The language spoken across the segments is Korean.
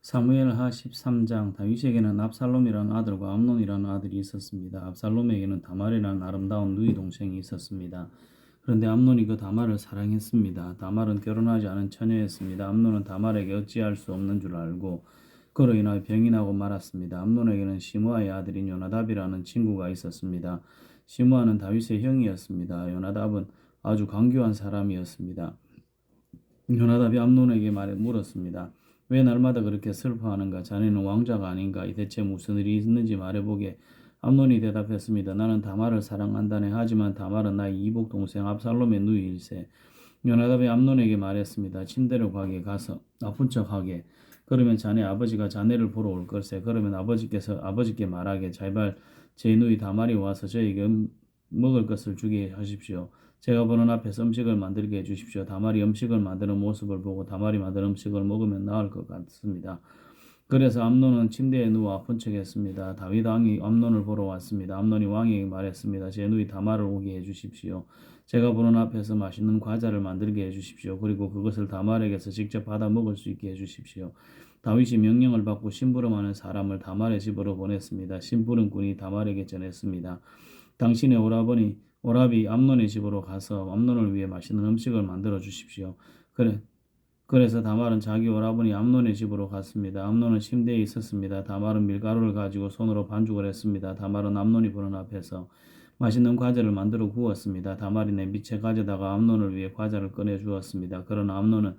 사무엘하 13장. 다윗에게는 압살롬이라는 아들과 암논이라는 아들이 있었습니다. 압살롬에게는 다말이라는 아름다운 누이 동생이 있었습니다. 그런데 암논이 그 다말을 사랑했습니다. 다말은 결혼하지 않은 처녀였습니다. 암논은 다말에게 어찌할 수 없는 줄 알고 그로 인하여 병이 나고 말았습니다. 암논에게는 시므아의 아들인 요나답이라는 친구가 있었습니다. 시므아는 다윗의 형이었습니다. 요나답은 아주 강교한 사람이었습니다. 요나답이 암논에게 물었습니다. 왜 날마다 그렇게 슬퍼하는가? 자네는 왕자가 아닌가? 대체 무슨 일이 있는지 말해보게. 암논이 대답했습니다. 나는 다말을 사랑한다네. 하지만 다말은 나의 이복 동생 압살롬의 누이일세. 요나답이 암논에게 말했습니다. 침대로 가서 아픈 척하게. 그러면 자네 아버지가 자네를 보러 올 걸세. 그러면 아버지께 말하게. 제발 제 누이 다말이 와서 저에게 먹을 것을 주게 하십시오. 제가 보는 앞에서 음식을 만들게 해주십시오. 다말이 음식을 만드는 모습을 보고 다말이 만든 음식을 먹으면 나을 것 같습니다. 그래서 암논은 침대에 누워 아픈 척했습니다. 다윗 왕이 암논을 보러 왔습니다. 암논이 왕에게 말했습니다. 제 누이 다말을 오게 해주십시오. 제가 보는 앞에서 맛있는 과자를 만들게 해주십시오. 그리고 그것을 다말에게서 직접 받아 먹을 수 있게 해주십시오. 다윗이 명령을 받고 심부름하는 사람을 다말의 집으로 보냈습니다. 심부름꾼이 다말에게 전했습니다. 당신의 오라비 암논의 집으로 가서 암논을 위해 맛있는 음식을 만들어 주십시오. 그래서 다말은 자기 오라버니 암논의 집으로 갔습니다. 암논은 침대에 있었습니다. 다말은 밀가루를 가지고 손으로 반죽을 했습니다. 다말은 암논이 보는 앞에서 맛있는 과자를 만들어 구웠습니다. 다말이 냄비채 가져다가 암논을 위해 과자를 꺼내 주었습니다. 그러나 암논은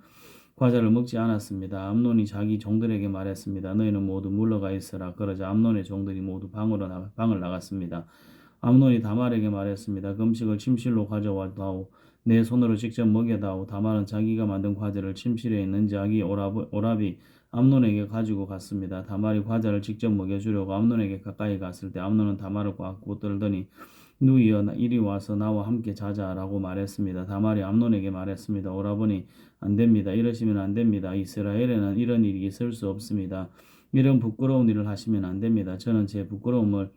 과자를 먹지 않았습니다. 암논이 자기 종들에게 말했습니다. 너희는 모두 물러가 있어라. 그러자 암논의 종들이 모두 방을 나갔습니다. 암논이 다말에게 말했습니다. 그 음식을 침실로 가져와다오. 내 손으로 직접 먹여다오. 다말은 자기가 만든 과자를 침실에 있는 자기 오라비 암논에게 가지고 갔습니다. 다말이 과자를 직접 먹여주려고 암논에게 가까이 갔을 때 암논은 다말을 꽉 붙들더니 누이여 이리 와서 나와 함께 자자라고 말했습니다. 다말이 암논에게 말했습니다. 오라버니 안 됩니다. 이러시면 안 됩니다. 이스라엘에는 이런 일이 있을 수 없습니다. 이런 부끄러운 일을 하시면 안 됩니다. 저는 제 부끄러움을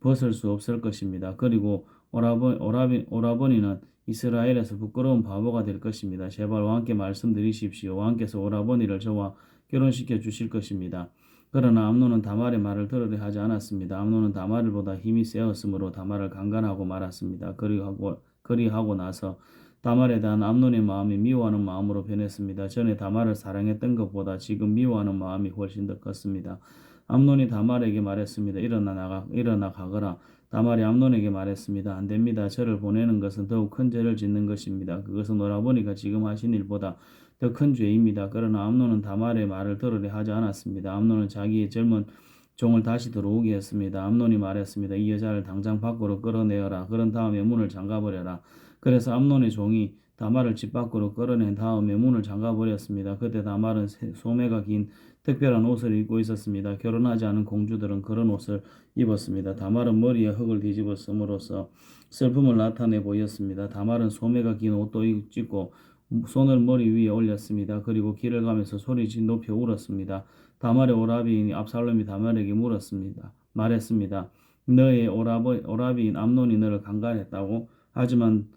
벗을 수 없을 것입니다. 그리고 오라버니는 이스라엘에서 부끄러운 바보가 될 것입니다. 제발 왕께 말씀드리십시오. 왕께서 오라버니를 저와 결혼시켜 주실 것입니다. 그러나 암논은 다말의 말을 들으려 하지 않았습니다. 암논은 다말보다 힘이 세었으므로 다말을 강간하고 말았습니다. 그리하고 나서 다말에 대한 암논의 마음이 미워하는 마음으로 변했습니다. 전에 다말을 사랑했던 것보다 지금 미워하는 마음이 훨씬 더 컸습니다. 암논이 다말에게 말했습니다. 일어나 가거라. 다말이 암논에게 말했습니다. 안 됩니다. 저를 보내는 것은 더욱 큰 죄를 짓는 것입니다. 그것은 오라버니가 지금 하신 일보다 더 큰 죄입니다. 그러나 암논은 다말의 말을 들으려 하지 않았습니다. 암논은 자기의 젊은 종을 다시 들어오게 했습니다. 암논이 말했습니다. 이 여자를 당장 밖으로 끌어내어라. 그런 다음에 문을 잠가버려라. 그래서 암논의 종이 다말을 집 밖으로 끌어낸 다음에 문을 잠가버렸습니다. 그때 다말은 소매가 긴 특별한 옷을 입고 있었습니다. 결혼하지 않은 공주들은 그런 옷을 입었습니다. 다말은 머리에 흙을 뒤집어 쓰므로써 슬픔을 나타내 보였습니다. 다말은 소매가 긴 옷도 입고 손을 머리 위에 올렸습니다. 그리고 길을 가면서 소리 높여 울었습니다. 다말의 오라비인 압살롬이 다말에게 말했습니다. 너의 오라비인 암논이 너를 강간했다고? 하지만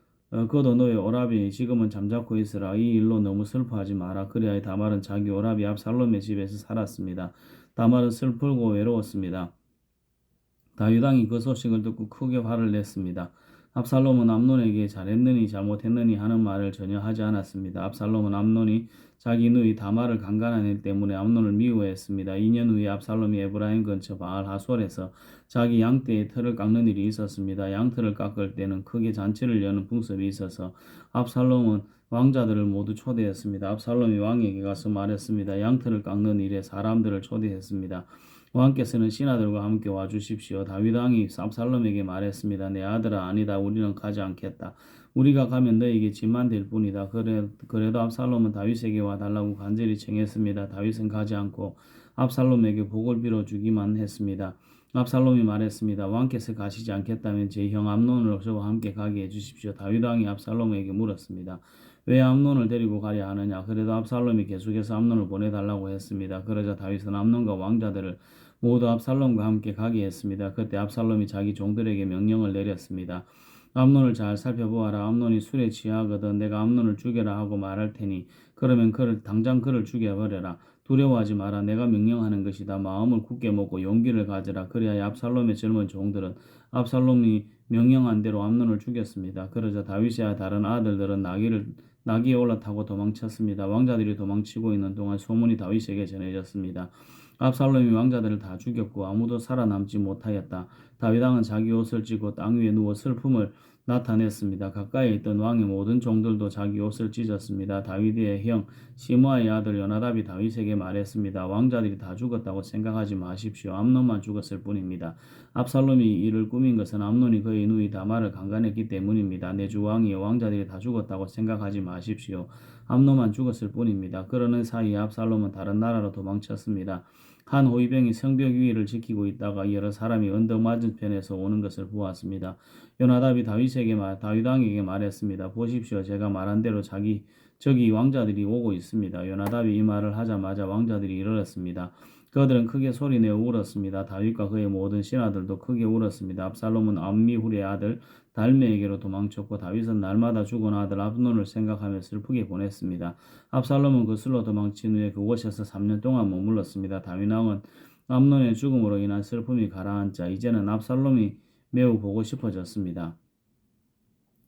그도 너의 오라비니 지금은 잠자코 있으라. 이 일로 너무 슬퍼하지 마라. 그리하여 다말은 자기 오라비 압살롬의 집에서 살았습니다. 다말은 슬프고 외로웠습니다. 다윗 왕이 그 소식을 듣고 크게 화를 냈습니다. 압살롬은 암논에게 잘했느니 잘못했느니 하는 말을 전혀 하지 않았습니다. 압살롬은 암논이 자기 누이 다말을 강간한 일 때문에 암논을 미워했습니다. 2년 후에 압살롬이 에브라임 근처 바알 하솔에서 자기 양떼의 털을 깎는 일이 있었습니다. 양털을 깎을 때는 크게 잔치를 여는 풍습이 있어서 압살롬은 왕자들을 모두 초대했습니다. 압살롬이 왕에게 가서 말했습니다. 양털을 깎는 일에 사람들을 초대했습니다. 왕께서는 신하들과 함께 와주십시오. 다윗 왕이 압살롬에게 말했습니다. 내 아들아 아니다. 우리는 가지 않겠다. 우리가 가면 너에게 짐만 될 뿐이다. 그래도 압살롬은 다윗에게 와달라고 간절히 청했습니다. 다윗은 가지 않고 압살롬에게 복을 빌어주기만 했습니다. 압살롬이 말했습니다. 왕께서 가시지 않겠다면 제 형 암논을 저와 함께 가게 해주십시오. 다윗 왕이 압살롬에게 물었습니다. 왜 암논을 데리고 가려 하느냐? 그래도 압살롬이 계속해서 암논을 보내달라고 했습니다. 그러자 다윗은 암논과 왕자들을 모두 압살롬과 함께 가게 했습니다. 그때 압살롬이 자기 종들에게 명령을 내렸습니다. 암논을 잘 살펴보아라. 암논이 술에 취하거든 내가 암논을 죽여라 하고 말할 테니 그러면 당장 그를 죽여버려라. 두려워하지 마라. 내가 명령하는 것이다. 마음을 굳게 먹고 용기를 가져라. 그리하여 압살롬의 젊은 종들은 압살롬이 명령한 대로 암논을 죽였습니다. 그러자 다윗의 다른 아들들은 나귀에 올라타고 도망쳤습니다. 왕자들이 도망치고 있는 동안 소문이 다윗에게 전해졌습니다. 압살롬이 왕자들을 다 죽였고 아무도 살아남지 못하였다. 다윗 왕은 자기 옷을 찢고 땅 위에 누워 슬픔을 나타냈습니다. 가까이 있던 왕의 모든 종들도 자기 옷을 찢었습니다. 다윗의 형 시므아의 아들 요나답이 다윗에게 말했습니다. 왕자들이 다 죽었다고 생각하지 마십시오. 암논만 죽었을 뿐입니다. 압살롬이 이를 꾸민 것은 암논이 그의 누이 다말을 강간했기 때문입니다. 내 주 왕이여 왕자들이 다 죽었다고 생각하지 마십시오. 암논만 죽었을 뿐입니다. 그러는 사이에 압살롬은 다른 나라로 도망쳤습니다. 한 호위병이 성벽 위를 지키고 있다가 여러 사람이 언덕 맞은편에서 오는 것을 보았습니다. 요나답이 다윗 왕에게 말했습니다. 보십시오. 제가 말한 대로 저기 왕자들이 오고 있습니다. 요나답이 이 말을 하자마자 왕자들이 일어났습니다. 그들은 크게 소리내어 울었습니다. 다윗과 그의 모든 신하들도 크게 울었습니다. 압살롬은 암미훌의 아들 달메에게로 도망쳤고 다윗은 날마다 죽은 아들 압논을 생각하며 슬프게 보냈습니다. 압살롬은 그슬로 도망친 후에 그곳에서 3년 동안 머물렀습니다. 다윗 왕은 암논의 죽음으로 인한 슬픔이 가라앉자 이제는 압살롬이 매우 보고 싶어졌습니다.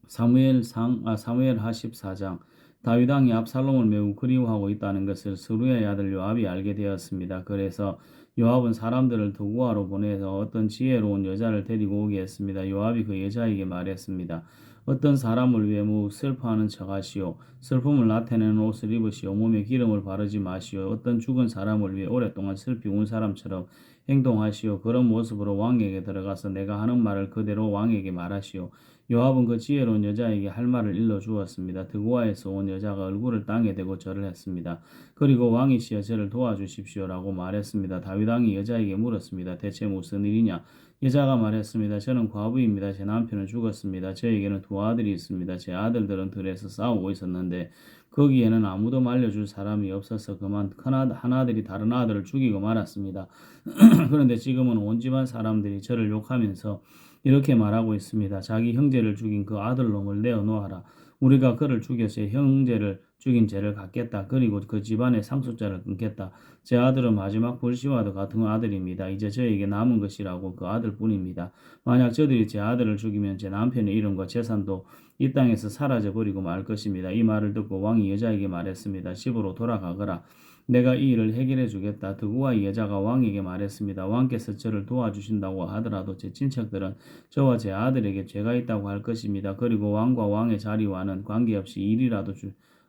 사무엘 하 14장 다윗 왕이 압살롬을 매우 그리워하고 있다는 것을 스루야의 아들 요압이 알게 되었습니다. 그래서 요압은 사람들을 도구하러 보내서 어떤 지혜로운 여자를 데리고 오게 했습니다. 요압이 그 여자에게 말했습니다. 어떤 사람을 위해 무욱 슬퍼하는 척하시오. 슬픔을 나타내는 옷을 입으시오. 몸에 기름을 바르지 마시오. 어떤 죽은 사람을 위해 오랫동안 슬피 운 사람처럼 행동하시오. 그런 모습으로 왕에게 들어가서 내가 하는 말을 그대로 왕에게 말하시오. 요압은 그 지혜로운 여자에게 할 말을 일러주었습니다. 드고아에서 온 여자가 얼굴을 땅에 대고 절을 했습니다. 그리고 왕이시여 저를 도와주십시오라고 말했습니다. 다윗 왕이 여자에게 물었습니다. 대체 무슨 일이냐? 여자가 말했습니다. 저는 과부입니다. 제 남편은 죽었습니다. 저에게는 두 아들이 있습니다. 제 아들들은 들에서 싸우고 있었는데 거기에는 아무도 말려줄 사람이 없어서 그만 한 아들이 다른 아들을 죽이고 말았습니다. 그런데 지금은 온 집안 사람들이 저를 욕하면서 이렇게 말하고 있습니다. 자기 형제를 죽인 그 아들놈을 내어놓아라. 우리가 그를 죽여서 형제를 죽인 죄를 갚겠다. 그리고 그 집안의 상속자를 끊겠다. 제 아들은 마지막 불시와도 같은 아들입니다. 이제 저에게 남은 것이라고 그 아들뿐입니다. 만약 저들이 제 아들을 죽이면 제 남편의 이름과 재산도 이 땅에서 사라져버리고 말 것입니다. 이 말을 듣고 왕이 여자에게 말했습니다. 집으로 돌아가거라. 내가 이 일을 해결해 주겠다. 드고와 이 여자가 왕에게 말했습니다. 왕께서 저를 도와주신다고 하더라도 제 친척들은 저와 제 아들에게 죄가 있다고 할 것입니다. 그리고 왕과 왕의 자리와는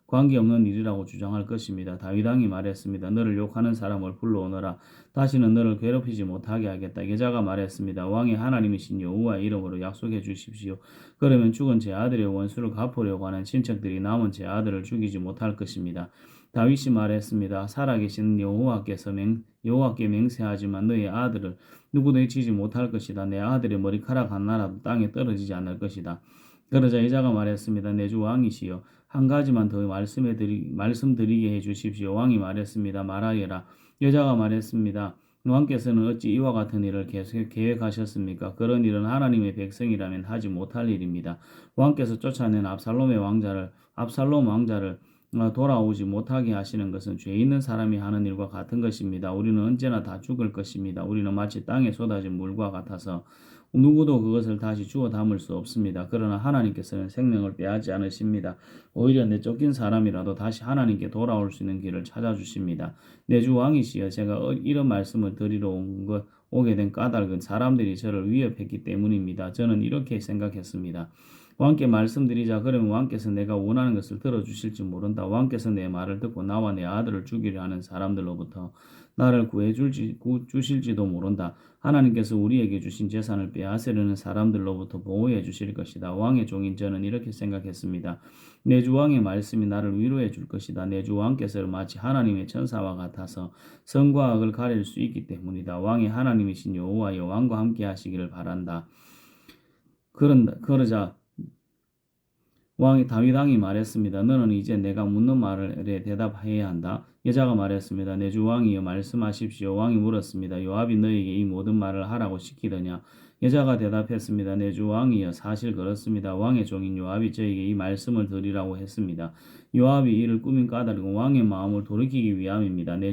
관계없는 일이라고 주장할 것입니다. 다윗 왕이 말했습니다. 너를 욕하는 사람을 불러오너라. 다시는 너를 괴롭히지 못하게 하겠다. 여자가 말했습니다. 왕의 하나님이신 여호와의 이름으로 약속해 주십시오. 그러면 죽은 제 아들의 원수를 갚으려고 하는 친척들이 남은 제 아들을 죽이지 못할 것입니다. 다윗이 말했습니다. 살아계신 여호와께 맹세하지만 너의 아들을 누구도 해치지 못할 것이다. 내 아들의 머리카락 하나라도 땅에 떨어지지 않을 것이다. 그러자 여자가 말했습니다. 내 주 왕이시여 한 가지만 더 말씀드리게 해주십시오. 왕이 말했습니다. 말하여라. 여자가 말했습니다. 왕께서는 어찌 이와 같은 일을 계속 계획하셨습니까? 그런 일은 하나님의 백성이라면 하지 못할 일입니다. 왕께서 쫓아낸 압살롬 왕자를 돌아오지 못하게 하시는 것은 죄 있는 사람이 하는 일과 같은 것입니다. 우리는 언제나 다 죽을 것입니다. 우리는 마치 땅에 쏟아진 물과 같아서 누구도 그것을 다시 주워 담을 수 없습니다. 그러나 하나님께서는 생명을 빼앗지 않으십니다. 오히려 내쫓긴 사람이라도 다시 하나님께 돌아올 수 있는 길을 찾아주십니다. 내 주 왕이시여 제가 이런 말씀을 드리러 오게 된 까닭은 사람들이 저를 위협했기 때문입니다. 저는 이렇게 생각했습니다. 왕께 말씀드리자 그러면 왕께서 내가 원하는 것을 들어주실지 모른다. 왕께서 내 말을 듣고 나와 내 아들을 죽이려 하는 사람들로부터 나를 주실지도 모른다. 하나님께서 우리에게 주신 재산을 빼앗으려는 사람들로부터 보호해 주실 것이다. 왕의 종인 저는 이렇게 생각했습니다. 내 주 왕의 말씀이 나를 위로해 줄 것이다. 내 주 왕께서 마치 하나님의 천사와 같아서 선과 악을 가릴 수 있기 때문이다. 왕의 하나님이신 여호와여 왕과 함께 하시기를 바란다. 그러자 다윗 왕이 말했습니다. 너는 이제 내가 묻는 말에 대답해야 한다. 여자가 말했습니다. 내 주 왕이여 말씀하십시오. 왕이 물었습니다. 요압이 너에게 이 모든 말을 하라고 시키더냐? 여자가 대답했습니다. 내 주 왕이여, 사실 그렇습니다. 왕의 종인 요압이 저에게 이 말씀을 드리라고 했습니다. 요압이 이를 꾸민 까닭은 왕의 마음을 돌이키기 위함입니다. 내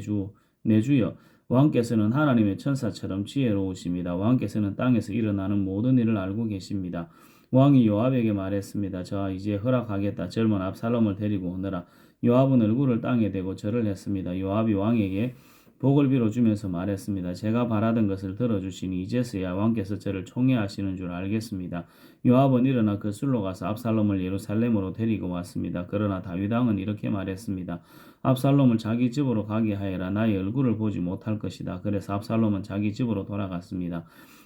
주여, 왕께서는 하나님의 천사처럼 지혜로우십니다. 왕께서는 땅에서 일어나는 모든 일을 알고 계십니다. 왕이 요압에게 말했습니다. 자, 이제 허락하겠다. 젊은 압살롬을 데리고 오너라. 요압은 얼굴을 땅에 대고 절을 했습니다. 요압이 왕에게 복을 빌어주면서 말했습니다. 제가 바라던 것을 들어주시니 이제서야 왕께서 저를 총애하시는 줄 알겠습니다. 요압은 일어나 거슬로 가서 압살롬을 예루살렘으로 데리고 왔습니다. 그러나 다윗 왕은 이렇게 말했습니다. 압살롬을 자기 집으로 가게 하여라. 나의 얼굴을 보지 못할 것이다. 그래서 압살롬은 자기 집으로 돌아갔습니다.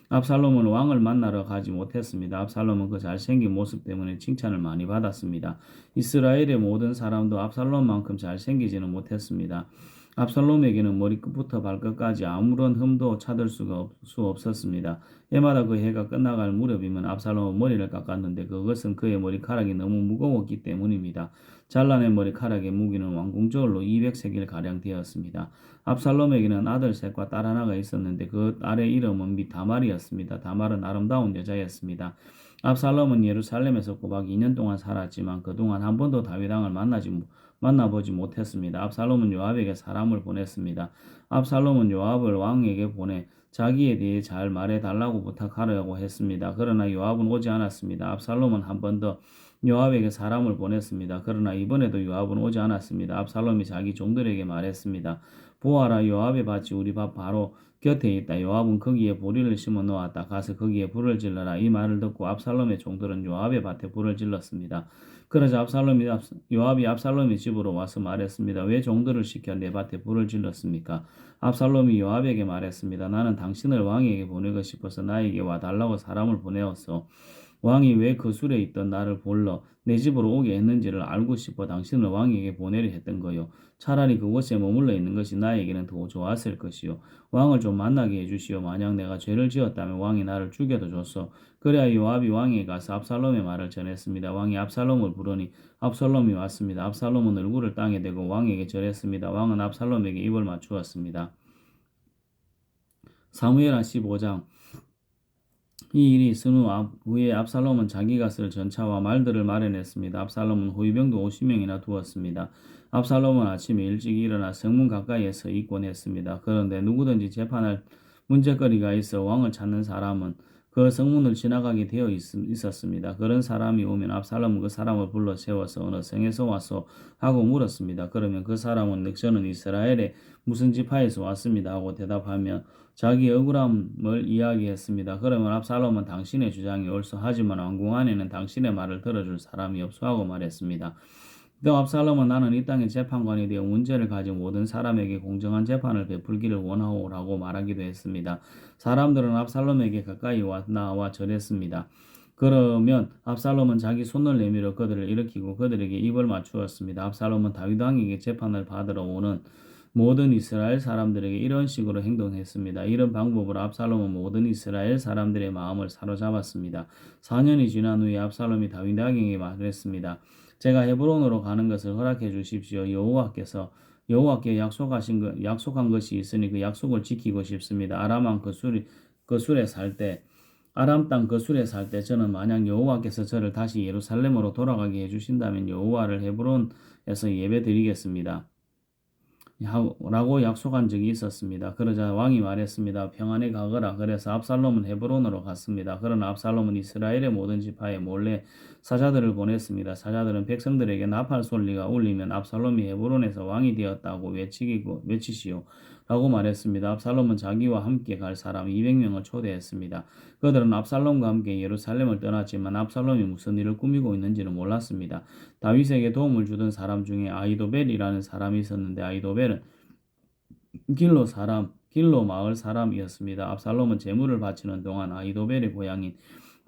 압살롬은 왕을 만나러 가지 못했습니다. 압살롬은 그 잘생긴 모습 때문에 칭찬을 많이 받았습니다. 이스라엘의 모든 사람도 압살롬만큼 잘생기지는 못했습니다. 압살롬에게는 머리끝부터 발끝까지 아무런 흠도 찾을 수 없었습니다. 해마다 그 해가 끝나갈 무렵이면 압살롬은 머리를 깎았는데 그것은 그의 머리카락이 너무 무거웠기 때문입니다. 잘라낸 머리카락의 무게는 왕궁저울로 200세겔가량 되었습니다. 압살롬에게는 아들 셋과 딸 하나가 있었는데 그 딸의 이름은 다말이었습니다. 다말은 아름다운 여자였습니다. 압살롬은 예루살렘에서 꼬박 2년 동안 살았지만 그동안 한 번도 다윗 왕을 만나보지 못했습니다. 압살롬은 요압에게 사람을 보냈습니다. 압살롬은 요압을 왕에게 보내 자기에 대해 잘 말해달라고 부탁하려고 했습니다. 그러나 요압은 오지 않았습니다. 압살롬은 한 번 더 요압에게 사람을 보냈습니다. 그러나 이번에도 요압은 오지 않았습니다. 압살롬이 자기 종들에게 말했습니다. 보아라, 요압의 밭이 우리 밭 바로 곁에 있다. 요압은 거기에 보리를 심어 놓았다. 가서 거기에 불을 질러라. 이 말을 듣고 압살롬의 종들은 요압의 밭에 불을 질렀습니다. 그러자 요압이 압살롬의 집으로 와서 말했습니다. 왜 종들을 시켜 내 밭에 불을 질렀습니까? 압살롬이 요압에게 말했습니다. 나는 당신을 왕에게 보내고 싶어서 나에게 와달라고 사람을 보내었어. 왕이 왜 그 술에 있던 나를 불러 내 집으로 오게 했는지를 알고 싶어 당신을 왕에게 보내려 했던 거요. 차라리 그곳에 머물러 있는 것이 나에게는 더 좋았을 것이요. 왕을 좀 만나게 해주시오. 만약 내가 죄를 지었다면 왕이 나를 죽여도 줬어. 그래야 요압이 왕에게 가서 압살롬의 말을 전했습니다. 왕이 압살롬을 부르니 압살롬이 왔습니다. 압살롬은 얼굴을 땅에 대고 왕에게 절했습니다. 왕은 압살롬에게 입을 맞추었습니다. 사무엘하 15장. 이 일이 있은 후에 압살롬은 자기가 쓸 전차와 말들을 마련했습니다. 압살롬은 호위병도 50명이나 두었습니다. 압살롬은 아침에 일찍 일어나 성문 가까이에서 있곤 했습니다. 그런데 누구든지 재판할 문제거리가 있어 왕을 찾는 사람은 그 성문을 지나가게 되어 있었습니다. 그런 사람이 오면 압살롬은 그 사람을 불러 세워서 어느 성에서 왔소 하고 물었습니다. 그러면 그 사람은 저는 이스라엘의 무슨 지파에서 왔습니다 하고 대답하며 자기 억울함을 이야기했습니다. 그러면 압살롬은 당신의 주장이 옳소. 하지만 왕궁 안에는 당신의 말을 들어줄 사람이 없소 하고 말했습니다. 또 압살롬은 나는 이 땅의 재판관이 되어 문제를 가진 모든 사람에게 공정한 재판을 베풀기를 원하오라고 말하기도 했습니다. 사람들은 압살롬에게 가까이 나와 절했습니다. 그러면 압살롬은 자기 손을 내밀어 그들을 일으키고 그들에게 입을 맞추었습니다. 압살롬은 다윗 왕에게 재판을 받으러 오는 모든 이스라엘 사람들에게 이런 식으로 행동했습니다. 이런 방법으로 압살롬은 모든 이스라엘 사람들의 마음을 사로잡았습니다. 4년이 지난 후에 압살롬이 다윗 왕에게 말했습니다. 제가 헤브론으로 가는 것을 허락해 주십시오. 여호와께 약속한 것이 있으니 그 약속을 지키고 싶습니다. 아람 땅 그술에 살 때 저는 만약 여호와께서 저를 다시 예루살렘으로 돌아가게 해주신다면 여호와를 헤브론에서 예배드리겠습니다. 라고 약속한 적이 있었습니다. 그러자 왕이 말했습니다. 평안에 가거라. 그래서 압살롬은 헤브론으로 갔습니다. 그러나 압살롬은 이스라엘의 모든 지파에 몰래 사자들을 보냈습니다. 사자들은 백성들에게 나팔 소리가 울리면 압살롬이 헤브론에서 왕이 되었다고 외치시오. 라고 말했습니다. 압살롬은 자기와 함께 갈 사람 200명을 초대했습니다. 그들은 압살롬과 함께 예루살렘을 떠났지만 압살롬이 무슨 일을 꾸미고 있는지는 몰랐습니다. 다윗에게 도움을 주던 사람 중에 아히도벨이라는 사람이 있었는데 아히도벨은 길로 마을 사람이었습니다. 압살롬은 제물을 바치는 동안 아히도벨의 고향인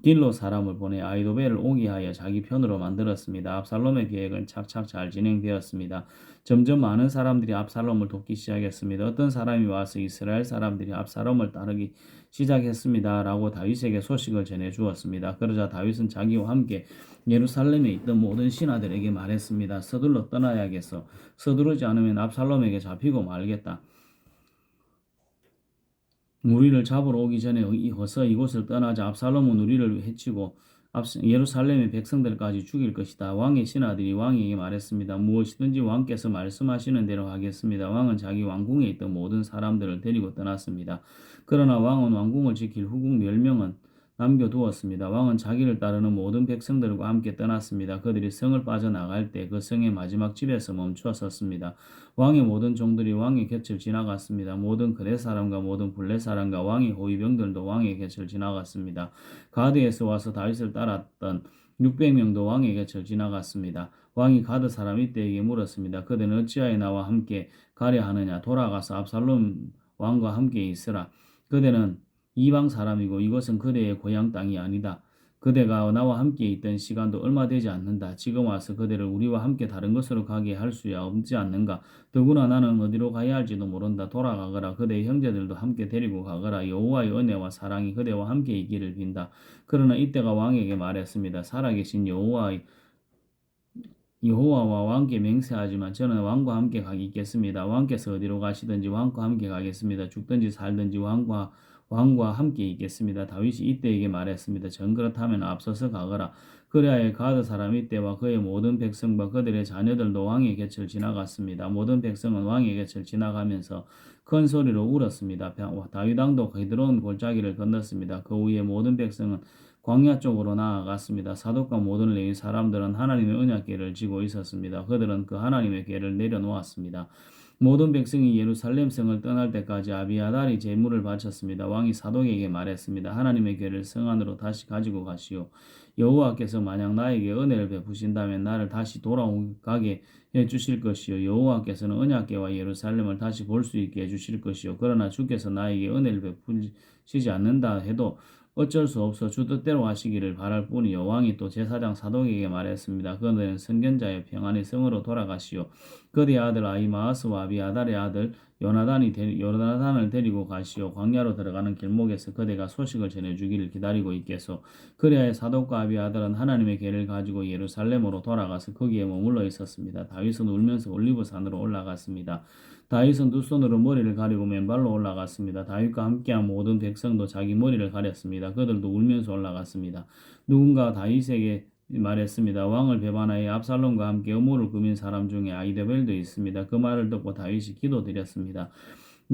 길로 사람을 보내 아히도벨을 오게 하여 자기 편으로 만들었습니다. 압살롬의 계획은 착착 잘 진행되었습니다. 점점 많은 사람들이 압살롬을 돕기 시작했습니다. 어떤 사람이 와서 이스라엘 사람들이 압살롬을 따르기 시작했습니다. 라고 다윗에게 소식을 전해 주었습니다. 그러자 다윗은 자기와 함께 예루살렘에 있던 모든 신하들에게 말했습니다. 서둘러 떠나야겠어. 서두르지 않으면 압살롬에게 잡히고 말겠다. 우리를 잡으러 오기 전에 어서 이곳을 떠나자. 압살롬은 우리를 해치고 예루살렘의 백성들까지 죽일 것이다. 왕의 신하들이 왕에게 말했습니다. 무엇이든지 왕께서 말씀하시는 대로 하겠습니다. 왕은 자기 왕궁에 있던 모든 사람들을 데리고 떠났습니다. 그러나 왕은 왕궁을 지킬 후궁 10명은 남겨두었습니다. 왕은 자기를 따르는 모든 백성들과 함께 떠났습니다. 그들이 성을 빠져나갈 때 그 성의 마지막 집에서 멈추어 섰습니다. 왕의 모든 종들이 왕의 곁을 지나갔습니다. 모든 그렛 사람과 모든 블렛 사람과 왕의 호위병들도 왕의 곁을 지나갔습니다. 가드에서 와서 다윗을 따랐던 600명도 왕의 곁을 지나갔습니다. 왕이 가드 사람 이때에게 물었습니다. 그들은 어찌하여 나와 함께 가려 하느냐? 돌아가서 압살롬 왕과 함께 있으라. 그대는 이방 사람이고 이것은 그대의 고향 땅이 아니다. 그대가 나와 함께 있던 시간도 얼마 되지 않는다. 지금 와서 그대를 우리와 함께 다른 곳으로 가게 할 수야 없지 않는가? 더구나 나는 어디로 가야 할지도 모른다. 돌아가거라. 그대의 형제들도 함께 데리고 가거라. 여호와의 은혜와 사랑이 그대와 함께 있기를 빈다. 그러나 이때가 왕에게 말했습니다. 살아계신 여호와와 왕께 맹세하지만 저는 왕과 함께 가겠습니다. 왕께서 어디로 가시든지 왕과 함께 가겠습니다. 죽든지 살든지 왕과 함께 있겠습니다. 다윗이 이때에게 말했습니다. 전 그렇다면 앞서서 가거라. 그리하여 가드 사람 이때와 그의 모든 백성과 그들의 자녀들도 왕의 곁을 지나갔습니다. 모든 백성은 왕의 곁을 지나가면서 큰 소리로 울었습니다. 다윗 왕도 기드론 골짜기를 건넜습니다. 그 후에 모든 백성은 광야 쪽으로 나아갔습니다. 사독과 모든 레위 사람들은 하나님의 언약궤를 지고 있었습니다. 그들은 그 하나님의 궤를 내려놓았습니다. 모든 백성이 예루살렘 성을 떠날 때까지 아비아달이 제물을 바쳤습니다. 왕이 사독에게 말했습니다. 하나님의 궤를 성 안으로 다시 가지고 가시오. 여호와께서 만약 나에게 은혜를 베푸신다면 나를 다시 돌아가게 해주실 것이요. 여호와께서는 언약궤와 예루살렘을 다시 볼 수 있게 해주실 것이요. 그러나 주께서 나에게 은혜를 베푸시지 않는다 해도 어쩔 수 없어 주 뜻대로 하시기를 바랄 뿐이요. 왕이 또 제사장 사독에게 말했습니다. 그들은 선견자여 평안히 성으로 돌아가시오. 그의 아들 아히마아스와 아비아달의 아들 요나단을 데리고 가시오. 광야로 들어가는 길목에서 그대가 소식을 전해주기를 기다리고 있겠소. 그리하여 사독과 아비아달은 하나님의 궤를 가지고 예루살렘으로 돌아가서 거기에 머물러 있었습니다. 다윗은 울면서 올리브산으로 올라갔습니다. 다윗은 두 손으로 머리를 가리고 맨발로 올라갔습니다. 다윗과 함께한 모든 백성도 자기 머리를 가렸습니다. 그들도 울면서 올라갔습니다. 누군가 다윗에게 말했습니다. 왕을 배반하여 압살롬과 함께 음모를 꾸민 사람 중에 아히도벨도 있습니다. 그 말을 듣고 다윗이 기도드렸습니다.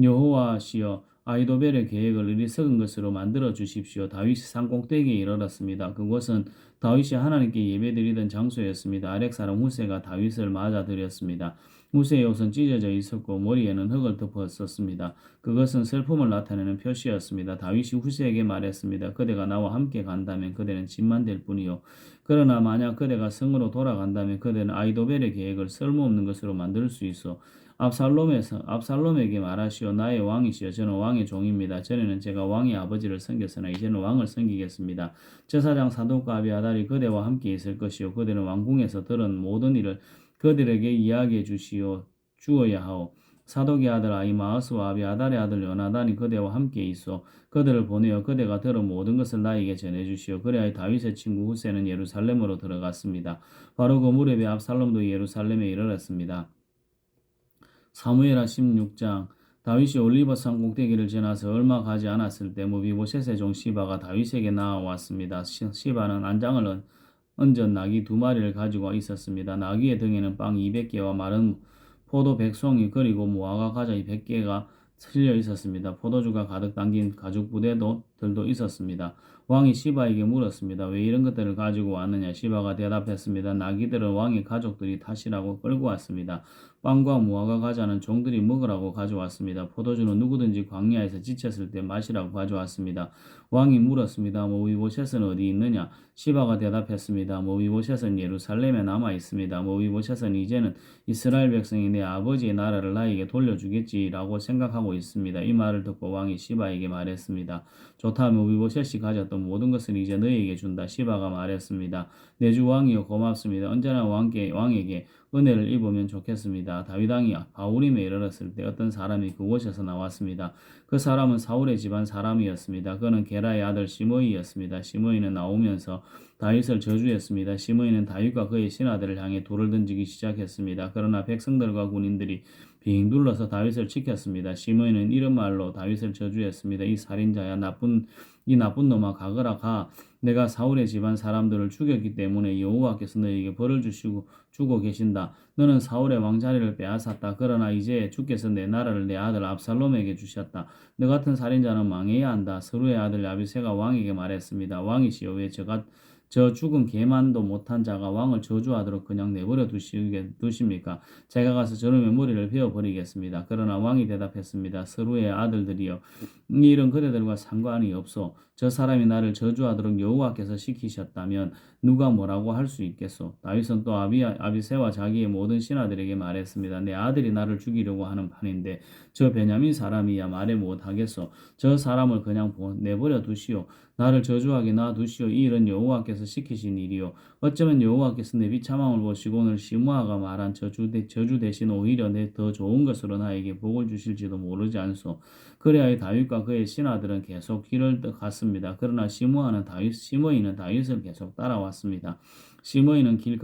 여호와시여 아히도벨의 계획을 어리석은 것으로 만들어 주십시오. 다윗이 산꼭대기에 이르렀습니다. 그곳은 다윗이 하나님께 예배드리던 장소였습니다. 아렉 사람 후세가 다윗을 맞아들였습니다. 후세의 옷은 찢어져 있었고 머리에는 흙을 덮었었습니다. 그것은 슬픔을 나타내는 표시였습니다. 다윗이 후세에게 말했습니다. 그대가 나와 함께 간다면 그대는 짐만 될 뿐이요. 그러나 만약 그대가 성으로 돌아간다면 그대는 아히도벨의 계획을 쓸모없는 것으로 만들 수 있어. 압살롬에게 말하시오. 나의 왕이시여. 저는 왕의 종입니다. 전에는 제가 왕의 아버지를 섬겼으나 이제는 왕을 섬기겠습니다. 제사장 사독과 아비아달이 그대와 함께 있을 것이요. 그대는 왕궁에서 들은 모든 일을 그들에게 이야기해 주어야 하오. 사독의 아들 아히마아스와 아비아달의 아들 요나단이 그대와 함께 있어 그들을 보내어 그대가 들은 모든 것을 나에게 전해주시오. 그래야 다윗의 친구 후세는 예루살렘으로 들어갔습니다. 바로 그 무렵에 압살롬도 예루살렘에 이르렀습니다. 사무엘하 16장. 다윗이 올리버산 꼭대기를 지나서 얼마 가지 않았을 때 무비보셋의 종 시바가 다윗에게 나와왔습니다. 시바는 안장을 얹은 나귀 2마리를 가지고 있었습니다. 나귀의 등에는 빵 200개와 마른 포도 100송이 그리고 무화과 과자 100개가 실려 있었습니다. 포도주가 가득 담긴 가죽 부대들도 있었습니다. 왕이 시바에게 물었습니다. 왜 이런 것들을 가지고 왔느냐? 시바가 대답했습니다. 나귀들은 왕의 가족들이 타시라고 끌고 왔습니다. 빵과 무화과 과자는 종들이 먹으라고 가져왔습니다. 포도주는 누구든지 광야에서 지쳤을 때 마시라고 가져왔습니다. 왕이 물었습니다. 모비보셋은 어디 있느냐? 시바가 대답했습니다. 모비보셋은 예루살렘에 남아 있습니다. 모비보셋은 이제는 이스라엘 백성이 내 아버지의 나라를 나에게 돌려주겠지라고 생각하고 있습니다. 이 말을 듣고 왕이 시바에게 말했습니다. 좋다. 모비보셋이 가졌던 모든 것을 이제 너에게 준다. 시바가 말했습니다. 내 주 왕이여 고맙습니다. 언제나 왕에게 은혜를 입으면 좋겠습니다. 다윗 왕이 바후림에 이르렀을 때 어떤 사람이 그곳에서 나왔습니다. 그 사람은 사울의 집안 사람이었습니다. 그는 게라의 아들 시므이였습니다. 시므이는 나오면서 다윗을 저주했습니다. 시므이는 다윗과 그의 신하들을 향해 돌을 던지기 시작했습니다. 그러나 백성들과 군인들이 빙 둘러서 다윗을 지켰습니다. 시므이는 이런 말로 다윗을 저주했습니다. 이 살인자야, 이 나쁜 놈아, 가거라 가. 내가 사울의 집안 사람들을 죽였기 때문에 여호와께서 너에게 벌을 주고 계신다. 너는 사울의 왕자리를 빼앗았다. 그러나 이제 주께서 내 나라를 내 아들 압살롬에게 주셨다. 너 같은 살인자는 망해야 한다. 스루의 아들 야비새가 왕에게 말했습니다. 왕이시여, 왜 저 죽은 개만도 못한 자가 왕을 저주하도록 그냥 내버려 두십니까? 제가 가서 저놈의 머리를 베어버리겠습니다. 그러나 왕이 대답했습니다. 스루의 아들들이여, 이 일은 그대들과 상관이 없소. 저 사람이 나를 저주하도록 여호와께서 시키셨다면 누가 뭐라고 할 수 있겠소? 다윗은 또 아비새와 자기의 모든 신하들에게 말했습니다. 내 아들이 나를 죽이려고 하는 판인데 저 베냐민 사람이야 말해 못하겠소. 저 사람을 그냥 내버려 두시오. 나를 저주하게 놔두시오. 이 일은 여호와께서 시키신 일이요. 어쩌면 여호와께서 내 비참함을 보시고 오늘 시므아가 말한 저주 대신 오히려 내 더 좋은 것으로 나에게 복을 주실지도 모르지 않소. 그래야 다윗과 그의 신하들은 계속 길을 갔습니다. 그러나 시므이는 다윗을 계속 따라왔습니다. 시므이는 길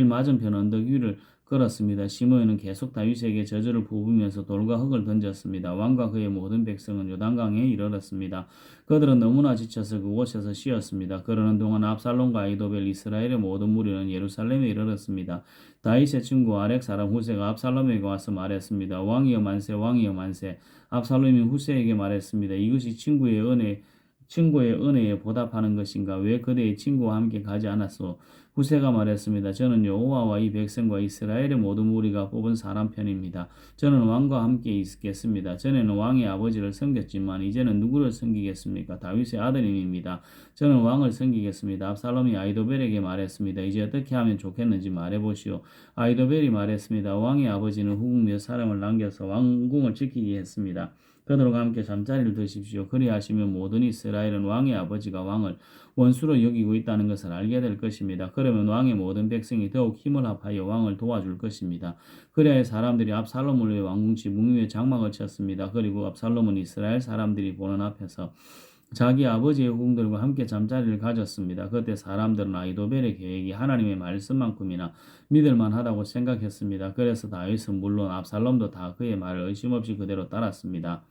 맞은편 언덕 위를 걸었습니다. 시므이는 계속 다윗에게 저주를 부으면서 돌과 흙을 던졌습니다. 왕과 그의 모든 백성은 요단강에 이르렀습니다. 그들은 너무나 지쳐서 그곳에서 쉬었습니다. 그러는 동안 압살롬과 아히도벨 이스라엘의 모든 무리는 예루살렘에 이르렀습니다. 다윗의 친구 아렉 사람 후세가 압살롬에게 와서 말했습니다. 왕이여 만세, 왕이여 만세. 압살롬이 후세에게 말했습니다. 이것이 친구의 은혜에 보답하는 것인가? 왜 그대의 친구와 함께 가지 않았소? 후세가 말했습니다. 저는 여호와와 이 백성과 이스라엘의 모든 무리가 뽑은 사람 편입니다. 저는 왕과 함께 있겠습니다. 전에는 왕의 아버지를 섬겼지만 이제는 누구를 섬기겠습니까? 다윗의 아들님입니다. 저는 왕을 섬기겠습니다. 압살롬이 아히도벨에게 말했습니다. 이제 어떻게 하면 좋겠는지 말해보시오. 아히도벨이 말했습니다. 왕의 아버지는 후궁 몇 사람을 남겨서 왕궁을 지키게 했습니다. 그들과 함께 잠자리를 드십시오. 그리하시면 모든 이스라엘은 왕의 아버지가 왕을 원수로 여기고 있다는 것을 알게 될 것입니다. 그러면 왕의 모든 백성이 더욱 힘을 합하여 왕을 도와줄 것입니다. 그래야 사람들이 압살롬을 위해 왕궁 지붕 위에 장막을 쳤습니다. 그리고 압살롬은 이스라엘 사람들이 보는 앞에서 자기 아버지의 후궁들과 함께 잠자리를 가졌습니다. 그때 사람들은 아히도벨의 계획이 하나님의 말씀만큼이나 믿을만하다고 생각했습니다. 그래서 다윗은 물론 압살롬도 다 그의 말을 의심 없이 그대로 따랐습니다.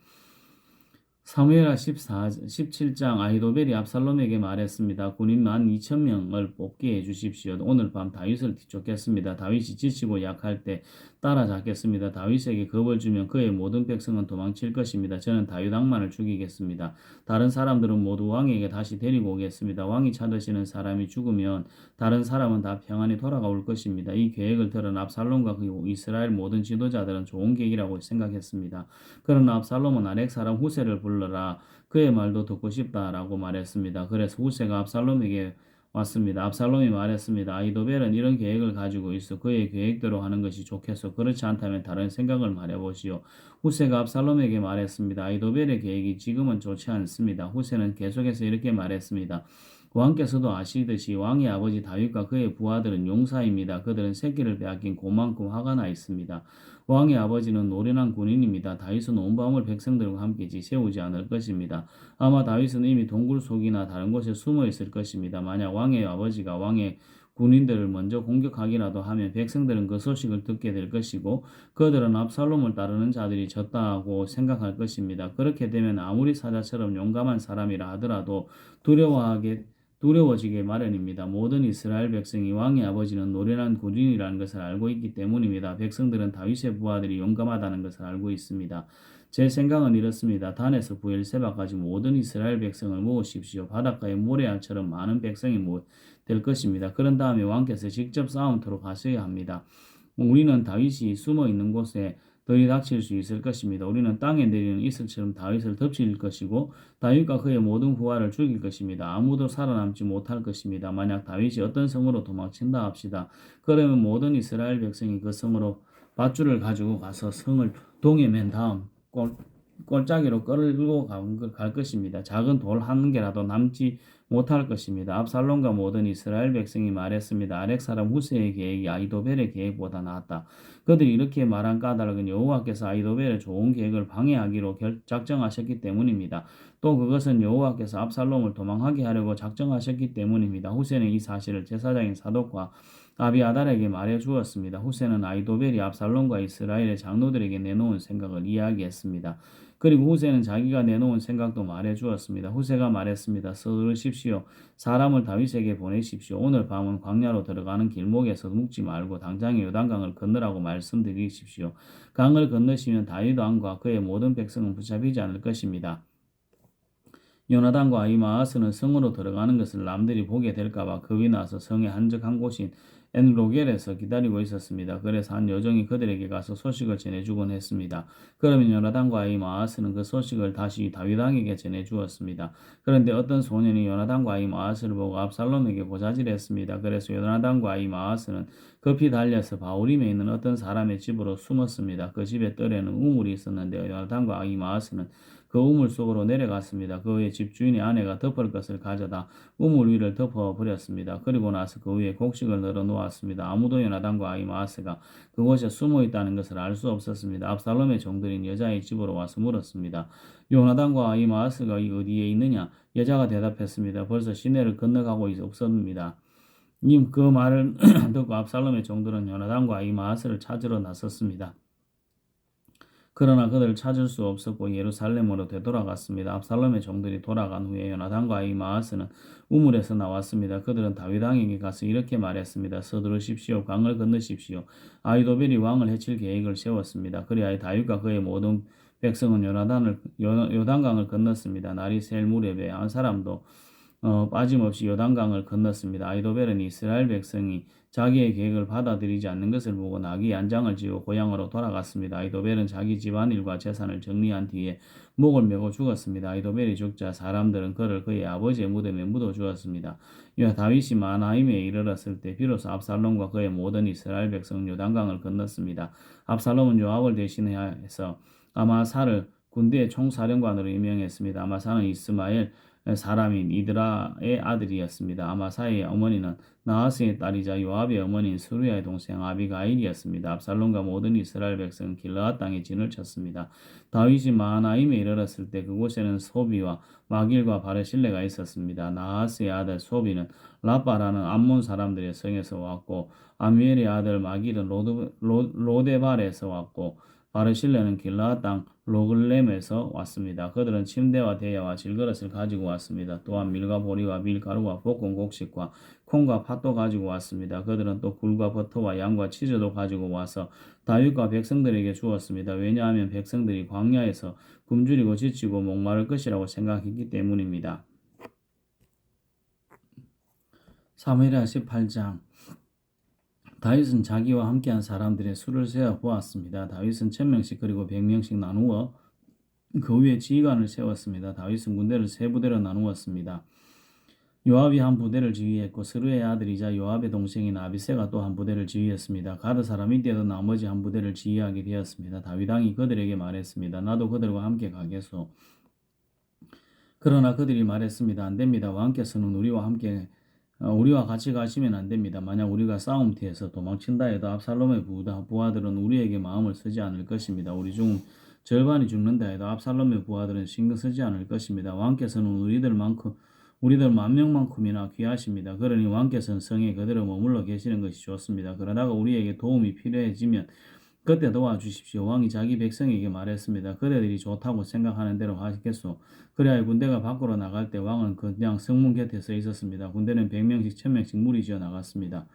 사무엘하 17장 아히도벨이 압살롬에게 말했습니다. 군인 12,000명을 뽑게 해주십시오. 오늘 밤 다윗을 뒤쫓겠습니다. 다윗이 지치고 약할 때 따라잡겠습니다. 다윗에게 겁을 주면 그의 모든 백성은 도망칠 것입니다. 저는 다윗 왕만을 죽이겠습니다. 다른 사람들은 모두 왕에게 다시 데리고 오겠습니다. 왕이 찾으시는 사람이 죽으면 다른 사람은 다 평안히 돌아올 것입니다. 이 계획을 들은 압살롬과 그 이스라엘 모든 지도자들은 좋은 계획이라고 생각했습니다. 그러나 압살롬은 아렉 사람 후세를 불러라. 그의 말도 듣고 싶다라고 말했습니다. 그래서 후세가 압살롬에게 왔습니다. 압살롬이 말했습니다. 아히도벨은 이런 계획을 가지고 있어. 그의 계획대로 하는 것이 좋겠소. 그렇지 않다면 다른 생각을 말해보시오. 후세가 압살롬에게 말했습니다. 아히도벨의 계획이 지금은 좋지 않습니다. 후세는 계속해서 이렇게 말했습니다. 왕께서도 아시듯이 왕의 아버지 다윗과 그의 부하들은 용사입니다. 그들은 새끼를 빼앗긴 고만큼 화가 나 있습니다. 왕의 아버지는 노련한 군인입니다. 다윗은 온 밤을 백성들과 함께 지새우지 않을 것입니다. 아마 다윗은 이미 동굴 속이나 다른 곳에 숨어 있을 것입니다. 만약 왕의 아버지가 왕의 군인들을 먼저 공격하기라도 하면 백성들은 그 소식을 듣게 될 것이고 그들은 압살롬을 따르는 자들이 졌다고 생각할 것입니다. 그렇게 되면 아무리 사자처럼 용감한 사람이라 하더라도 두려워지게 마련입니다. 모든 이스라엘 백성이 왕의 아버지는 노련한 군인이라는 것을 알고 있기 때문입니다. 백성들은 다윗의 부하들이 용감하다는 것을 알고 있습니다. 제 생각은 이렇습니다. 단에서 부엘세바까지 모든 이스라엘 백성을 모으십시오. 바닷가에 모래알처럼 많은 백성이 될 것입니다. 그런 다음에 왕께서 직접 싸움터로 가셔야 합니다. 우리는 다윗이 숨어 있는 곳에 들이닥칠 수 있을 것입니다. 우리는 땅에 내리는 이슬처럼 다윗을 덮칠 것이고 다윗과 그의 모든 후하를 죽일 것입니다. 아무도 살아남지 못할 것입니다. 만약 다윗이 어떤 성으로 도망친다 합시다. 그러면 모든 이스라엘 백성이 그 성으로 밧줄을 가지고 가서 성을 동에 맨 다음 골짜기로 끌고 갈 것입니다. 작은 돌 한 개라도 남지 못할 것입니다. 압살롬과 모든 이스라엘 백성이 말했습니다. 아렉 사람 후세의 계획이 아히도벨의 계획보다 나았다. 그들이 이렇게 말한 까닭은 여호와께서 아히도벨의 좋은 계획을 방해하기로 작정하셨기 때문입니다. 또 그것은 여호와께서 압살롬을 도망하게 하려고 작정하셨기 때문입니다. 후세는 이 사실을 제사장인 사독과 아비아달에게 말해 주었습니다. 후세는 아이도벨이 압살롬과 이스라엘의 장로들에게 내놓은 생각을 이야기했습니다. 그리고 후세는 자기가 내놓은 생각도 말해 주었습니다. 후세가 말했습니다. 서두르십시오. 사람을 다윗에게 보내십시오. 오늘 밤은 광야로 들어가는 길목에서 묵지 말고 당장에 요단강을 건너라고 말씀드리십시오. 강을 건너시면 다윗 왕과 그의 모든 백성은 붙잡히지 않을 것입니다. 요나단과 아히마아스는 성으로 들어가는 것을 남들이 보게 될까봐 겁이 나서 성의 한적한 곳인 엔로겔에서 기다리고 있었습니다. 그래서 한 여종이 그들에게 가서 소식을 전해주곤 했습니다. 그러면 요나단과 아히마아스는 그 소식을 다시 다윗 왕에게 전해주었습니다. 그런데 어떤 소년이 요나단과 아히마아스를 보고 압살롬에게 고자질했습니다. 그래서 요나단과 아히마아스는 급히 달려서 바울임에 있는 어떤 사람의 집으로 숨었습니다. 그 집의 뜰에는 우물이 있었는데 요나단과 아히마아스는 그 우물 속으로 내려갔습니다. 그 후에 집주인의 아내가 덮을 것을 가져다 우물 위를 덮어버렸습니다. 그리고 나서 그 위에 곡식을 널어 놓았습니다. 아무도 요나단과 아히마아스가 그곳에 숨어 있다는 것을 알 수 없었습니다. 압살롬의 종들인 여자의 집으로 와서 물었습니다. 요나단과 아히마아스가 어디에 있느냐? 여자가 대답했습니다. 벌써 시내를 건너가고 없습니다. 그 말을 듣고 압살롬의 종들은 요나단과 아히마아스를 찾으러 나섰습니다. 그러나 그들을 찾을 수 없었고 예루살렘으로 되돌아갔습니다. 압살롬의 종들이 돌아간 후에 요나단과 아히마아스는 우물에서 나왔습니다. 그들은 다윗 왕에게 가서 이렇게 말했습니다. 서두르십시오. 강을 건너십시오. 아히도벨이 왕을 해칠 계획을 세웠습니다. 그리하여 다윗과 그의 모든 백성은 요단강을 건넜습니다. 날이 셀 무렵에 한 사람도 빠짐없이 요단강을 건넜습니다. 아히도벨은 이스라엘 백성이 자기의 계획을 받아들이지 않는 것을 보고 나귀 연장을 지고 고향으로 돌아갔습니다. 아히도벨은 자기 집안일과 재산을 정리한 뒤에 목을 메고 죽었습니다. 아히도벨이 죽자 사람들은 그를 그의 아버지의 무덤에 묻어주었습니다. 다윗이 마하나임에 이르렀을 때 비로소 압살롬과 그의 모든 이스라엘 백성은 요단강을 건넜습니다. 압살롬은 요압을 대신해서 아마사를 군대의 총사령관으로 임명했습니다. 아마사는 이스마엘 사람인 이드라의 아들이었습니다. 아마사의 어머니는 나하스의 딸이자 요압의 어머니인 스루야의 동생 아비가일이었습니다. 압살롬과 모든 이스라엘 백성은 길르앗 땅에 진을 쳤습니다. 다윗이 마하나임에 이르렀을 때 그곳에는 소비와 마길과 바르실레가 있었습니다. 나하스의 아들 소비는 라빠라는 암몬 사람들의 성에서 왔고 아미엘의 아들 마길은 로데발에서 왔고 바르실레는 길르앗 땅 로글렘에서 왔습니다. 그들은 침대와 대야와 질그릇을 가지고 왔습니다. 또한 밀과 보리와 밀가루와 볶은 곡식과 콩과 팥도 가지고 왔습니다. 그들은 또 굴과 버터와 양과 치즈도 가지고 와서 다윗과 백성들에게 주었습니다. 왜냐하면 백성들이 광야에서 굶주리고 지치고 목마를 것이라고 생각했기 때문입니다. 사무엘하 18장 다윗은 자기와 함께한 사람들의 수를 세어 보았습니다. 다윗은 1000명씩 그리고 100명씩 나누어 그 위에 지휘관을 세웠습니다. 다윗은 군대를 세 부대로 나누었습니다. 요압이 한 부대를 지휘했고 스루의 아들이자 요압의 동생인 아비새가 또 한 부대를 지휘했습니다. 가드 사람 이때도 나머지 한 부대를 지휘하게 되었습니다. 다윗 왕이 그들에게 말했습니다. 나도 그들과 함께 가겠소. 그러나 그들이 말했습니다. 안 됩니다. 왕께서는 우리와 같이 가시면 안 됩니다. 만약 우리가 싸움터에서 도망친다 해도 압살롬의 부하들은 우리에게 마음을 쓰지 않을 것입니다. 우리 중 절반이 죽는다 해도 압살롬의 부하들은 신경 쓰지 않을 것입니다. 왕께서는 우리들 10,000명만큼이나 귀하십니다. 그러니 왕께서는 성에 그대로 머물러 계시는 것이 좋습니다. 그러다가 우리에게 도움이 필요해지면 그때 도와주십시오. 왕이 자기 백성에게 말했습니다. 그대들이 좋다고 생각하는 대로 하겠소. 그래야 군대가 밖으로 나갈 때 왕은 그냥 성문 곁에 서 있었습니다. 군대는 100명씩 1000명씩 무리지어 나갔습니다.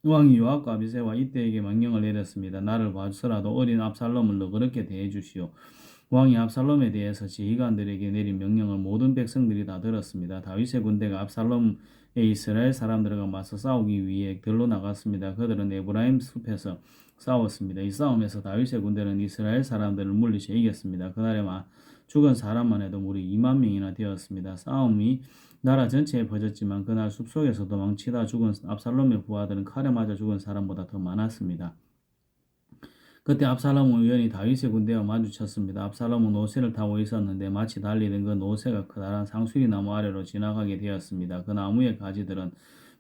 왕이 요압과 아비새와 이때에게 명령을 내렸습니다. 나를 봐주서라도 어린 압살롬을 너그럽게 대해주시오. 왕이 압살롬에 대해서 지휘관들에게 내린 명령을 모든 백성들이 다 들었습니다. 다윗의 군대가 압살롬의 이스라엘 사람들과 맞서 싸우기 위해 들로 나갔습니다. 그들은 에브라임 숲에서 싸웠습니다. 이 싸움에서 다윗의 군대는 이스라엘 사람들을 물리쳐 이겼습니다. 그날에 죽은 사람만 해도 무려 2만 명이나 되었습니다. 싸움이 나라 전체에 퍼졌지만 그날 숲속에서 도망치다 죽은 압살롬의 부하들은 칼에 맞아 죽은 사람보다 더 많았습니다. 그때 압살롬은 우연히 다윗의 군대와 마주쳤습니다. 압살롬은 노새를 타고 있었는데 마치 달리던 그 노새가 커다란 상수리 나무 아래로 지나가게 되었습니다. 그 나무의 가지들은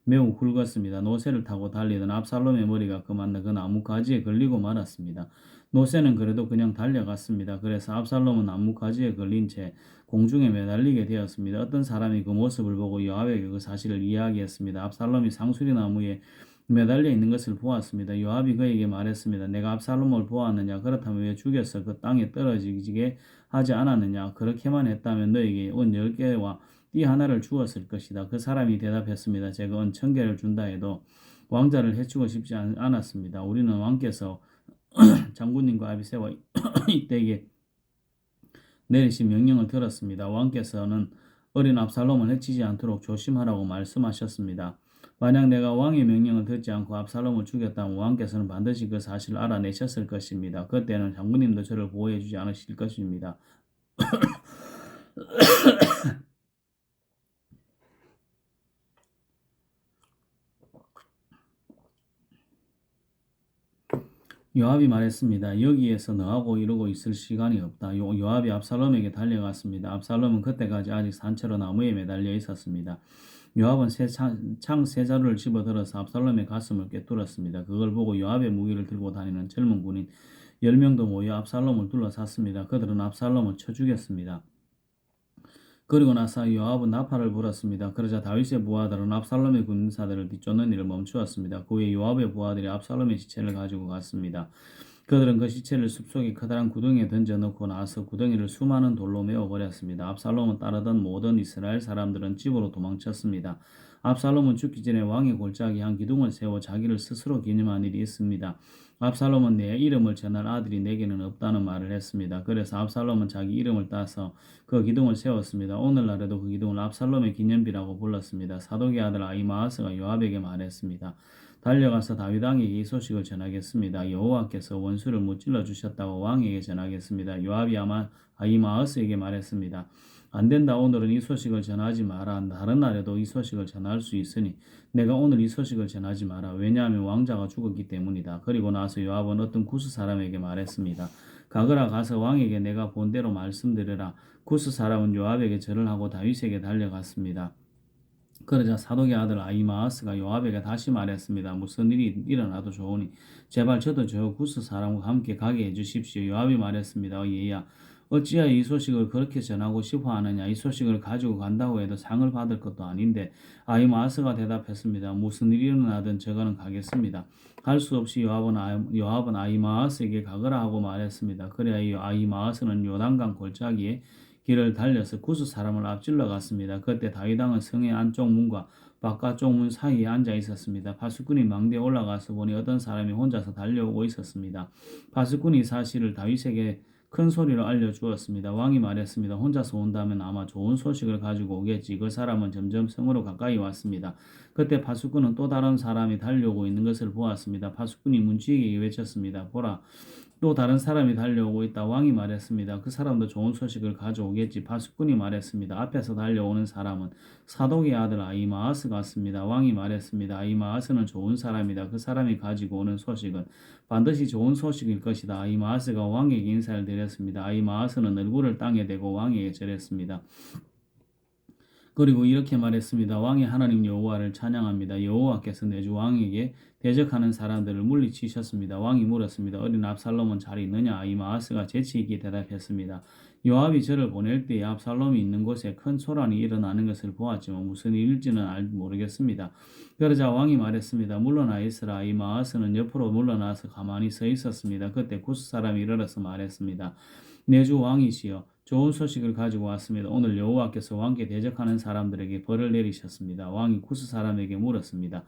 매우 굵었습니다. 노새를 타고 달리던 압살롬의 머리가 그만 그 나무 가지에 걸리고 말았습니다. 노새는 그래도 그냥 달려갔습니다. 그래서 압살롬은 나무 가지에 걸린 채 공중에 매달리게 되었습니다. 어떤 사람이 그 모습을 보고 요압에게 그 사실을 이야기했습니다. 압살롬이 상수리 나무에 매달려 있는 것을 보았습니다. 요압이 그에게 말했습니다. 내가 압살롬을 보았느냐? 그렇다면 왜 죽여서 그 땅에 떨어지게 하지 않았느냐? 그렇게만 했다면 너에게 은 10개와 띠 하나를 주었을 것이다. 그 사람이 대답했습니다. 제가 은 1000개를 준다 해도 왕자를 해치고 싶지 않았습니다. 우리는 왕께서 장군님과 아비새와 이때에게 내리신 명령을 들었습니다. 왕께서는 어린 압살롬을 해치지 않도록 조심하라고 말씀하셨습니다. 만약 내가 왕의 명령을 듣지 않고 압살롬을 죽였다면 왕께서는 반드시 그 사실을 알아내셨을 것입니다. 그때는 장군님도 저를 보호해주지 않으실 것입니다. 요압이 말했습니다. 여기에서 너하고 이러고 있을 시간이 없다. 요압이 압살롬에게 달려갔습니다. 압살롬은 그때까지 아직 산채로 나무에 매달려 있었습니다. 요압은 창 세 자루를 집어들어서 압살롬의 가슴을 꿰뚫었습니다. 그걸 보고 요압의 무기를 들고 다니는 젊은 군인 10명도 모여 압살롬을 둘러쌌습니다. 그들은 압살롬을 쳐 죽였습니다. 그리고 나서 요압은 나팔을 불었습니다. 그러자 다윗의 부하들은 압살롬의 군사들을 뒤쫓는 일을 멈추었습니다. 그 후에 요압의 부하들이 압살롬의 시체를 가지고 갔습니다. 그들은 그 시체를 숲속의 커다란 구덩이에 던져놓고 나서 구덩이를 수많은 돌로 메워버렸습니다. 압살롬을 따르던 모든 이스라엘 사람들은 집으로 도망쳤습니다. 압살롬은 죽기 전에 왕의 골짜기에 한 기둥을 세워 자기를 스스로 기념한 일이 있습니다. 압살롬은 내 이름을 전할 아들이 내게는 없다는 말을 했습니다. 그래서 압살롬은 자기 이름을 따서 그 기둥을 세웠습니다. 오늘날에도 그 기둥을 압살롬의 기념비라고 불렀습니다. 사독의 아들 아히마아스가 요압에게 말했습니다. 달려가서 다윗 왕에게 이 소식을 전하겠습니다. 여호와께서 원수를 무찔러 주셨다고 왕에게 전하겠습니다. 요압이 아히마아스에게 말했습니다. 안 된다. 오늘은 이 소식을 전하지 마라. 다른 날에도 이 소식을 전할 수 있으니 내가 오늘 이 소식을 전하지 마라. 왜냐하면 왕자가 죽었기 때문이다. 그리고 나서 요압은 어떤 구스 사람에게 말했습니다. 가거라. 가서 왕에게 내가 본 대로 말씀드려라. 구스 사람은 요압에게 절을 하고 다윗에게 달려갔습니다. 그러자 사독의 아들 아히마아스가 요압에게 다시 말했습니다. 무슨 일이 일어나도 좋으니 제발 저도 저 구스 사람과 함께 가게 해주십시오. 요압이 말했습니다. 얘야, 어찌하여 이 소식을 그렇게 전하고 싶어 하느냐? 이 소식을 가지고 간다고 해도 상을 받을 것도 아닌데. 아히마아스가 대답했습니다. 무슨 일이 일어나든 저거는 가겠습니다. 할 수 없이 요압은 아히마아스에게 가거라 하고 말했습니다. 그래야 아히마아스는 요단강 골짜기에 길을 달려서 구스 사람을 앞질러 갔습니다. 그때 다윗 왕은 성의 안쪽 문과 바깥쪽 문 사이에 앉아 있었습니다. 파수꾼이 망대에 올라가서 보니 어떤 사람이 혼자서 달려오고 있었습니다. 파수꾼이 사실을 다윗에게 큰 소리로 알려주었습니다. 왕이 말했습니다. 혼자서 온다면 아마 좋은 소식을 가지고 오겠지. 그 사람은 점점 성으로 가까이 왔습니다. 그때 파수꾼은 또 다른 사람이 달려오고 있는 것을 보았습니다. 파수꾼이 문지기에게 외쳤습니다. 보라, 또 다른 사람이 달려오고 있다. 왕이 말했습니다. 그 사람도 좋은 소식을 가져오겠지. 파수꾼이 말했습니다. 앞에서 달려오는 사람은 사독의 아들 아히마아스 같습니다. 왕이 말했습니다. 아히마아스는 좋은 사람이다. 그 사람이 가지고 오는 소식은 반드시 좋은 소식일 것이다. 아히마아스가 왕에게 인사를 드렸습니다. 아히마아스는 얼굴을 땅에 대고 왕에게 절했습니다. 그리고 이렇게 말했습니다. 왕의 하나님 여호와를 찬양합니다. 여호와께서 내 주 왕에게 대적하는 사람들을 물리치셨습니다. 왕이 물었습니다. 어린 압살롬은 잘 있느냐? 아히마아스가 재치 있게 대답했습니다. 요압이 저를 보낼 때에 압살롬이 있는 곳에 큰 소란이 일어나는 것을 보았지만 무슨 일일지는 모르겠습니다. 그러자 왕이 말했습니다. 물러나 있으라. 아히마아스는 옆으로 물러나서 가만히 서 있었습니다. 그때 구스 사람이 일어나서 말했습니다. 내 주 왕이시여, 좋은 소식을 가지고 왔습니다. 오늘 여호와께서 왕께 대적하는 사람들에게 벌을 내리셨습니다. 왕이 구스 사람에게 물었습니다.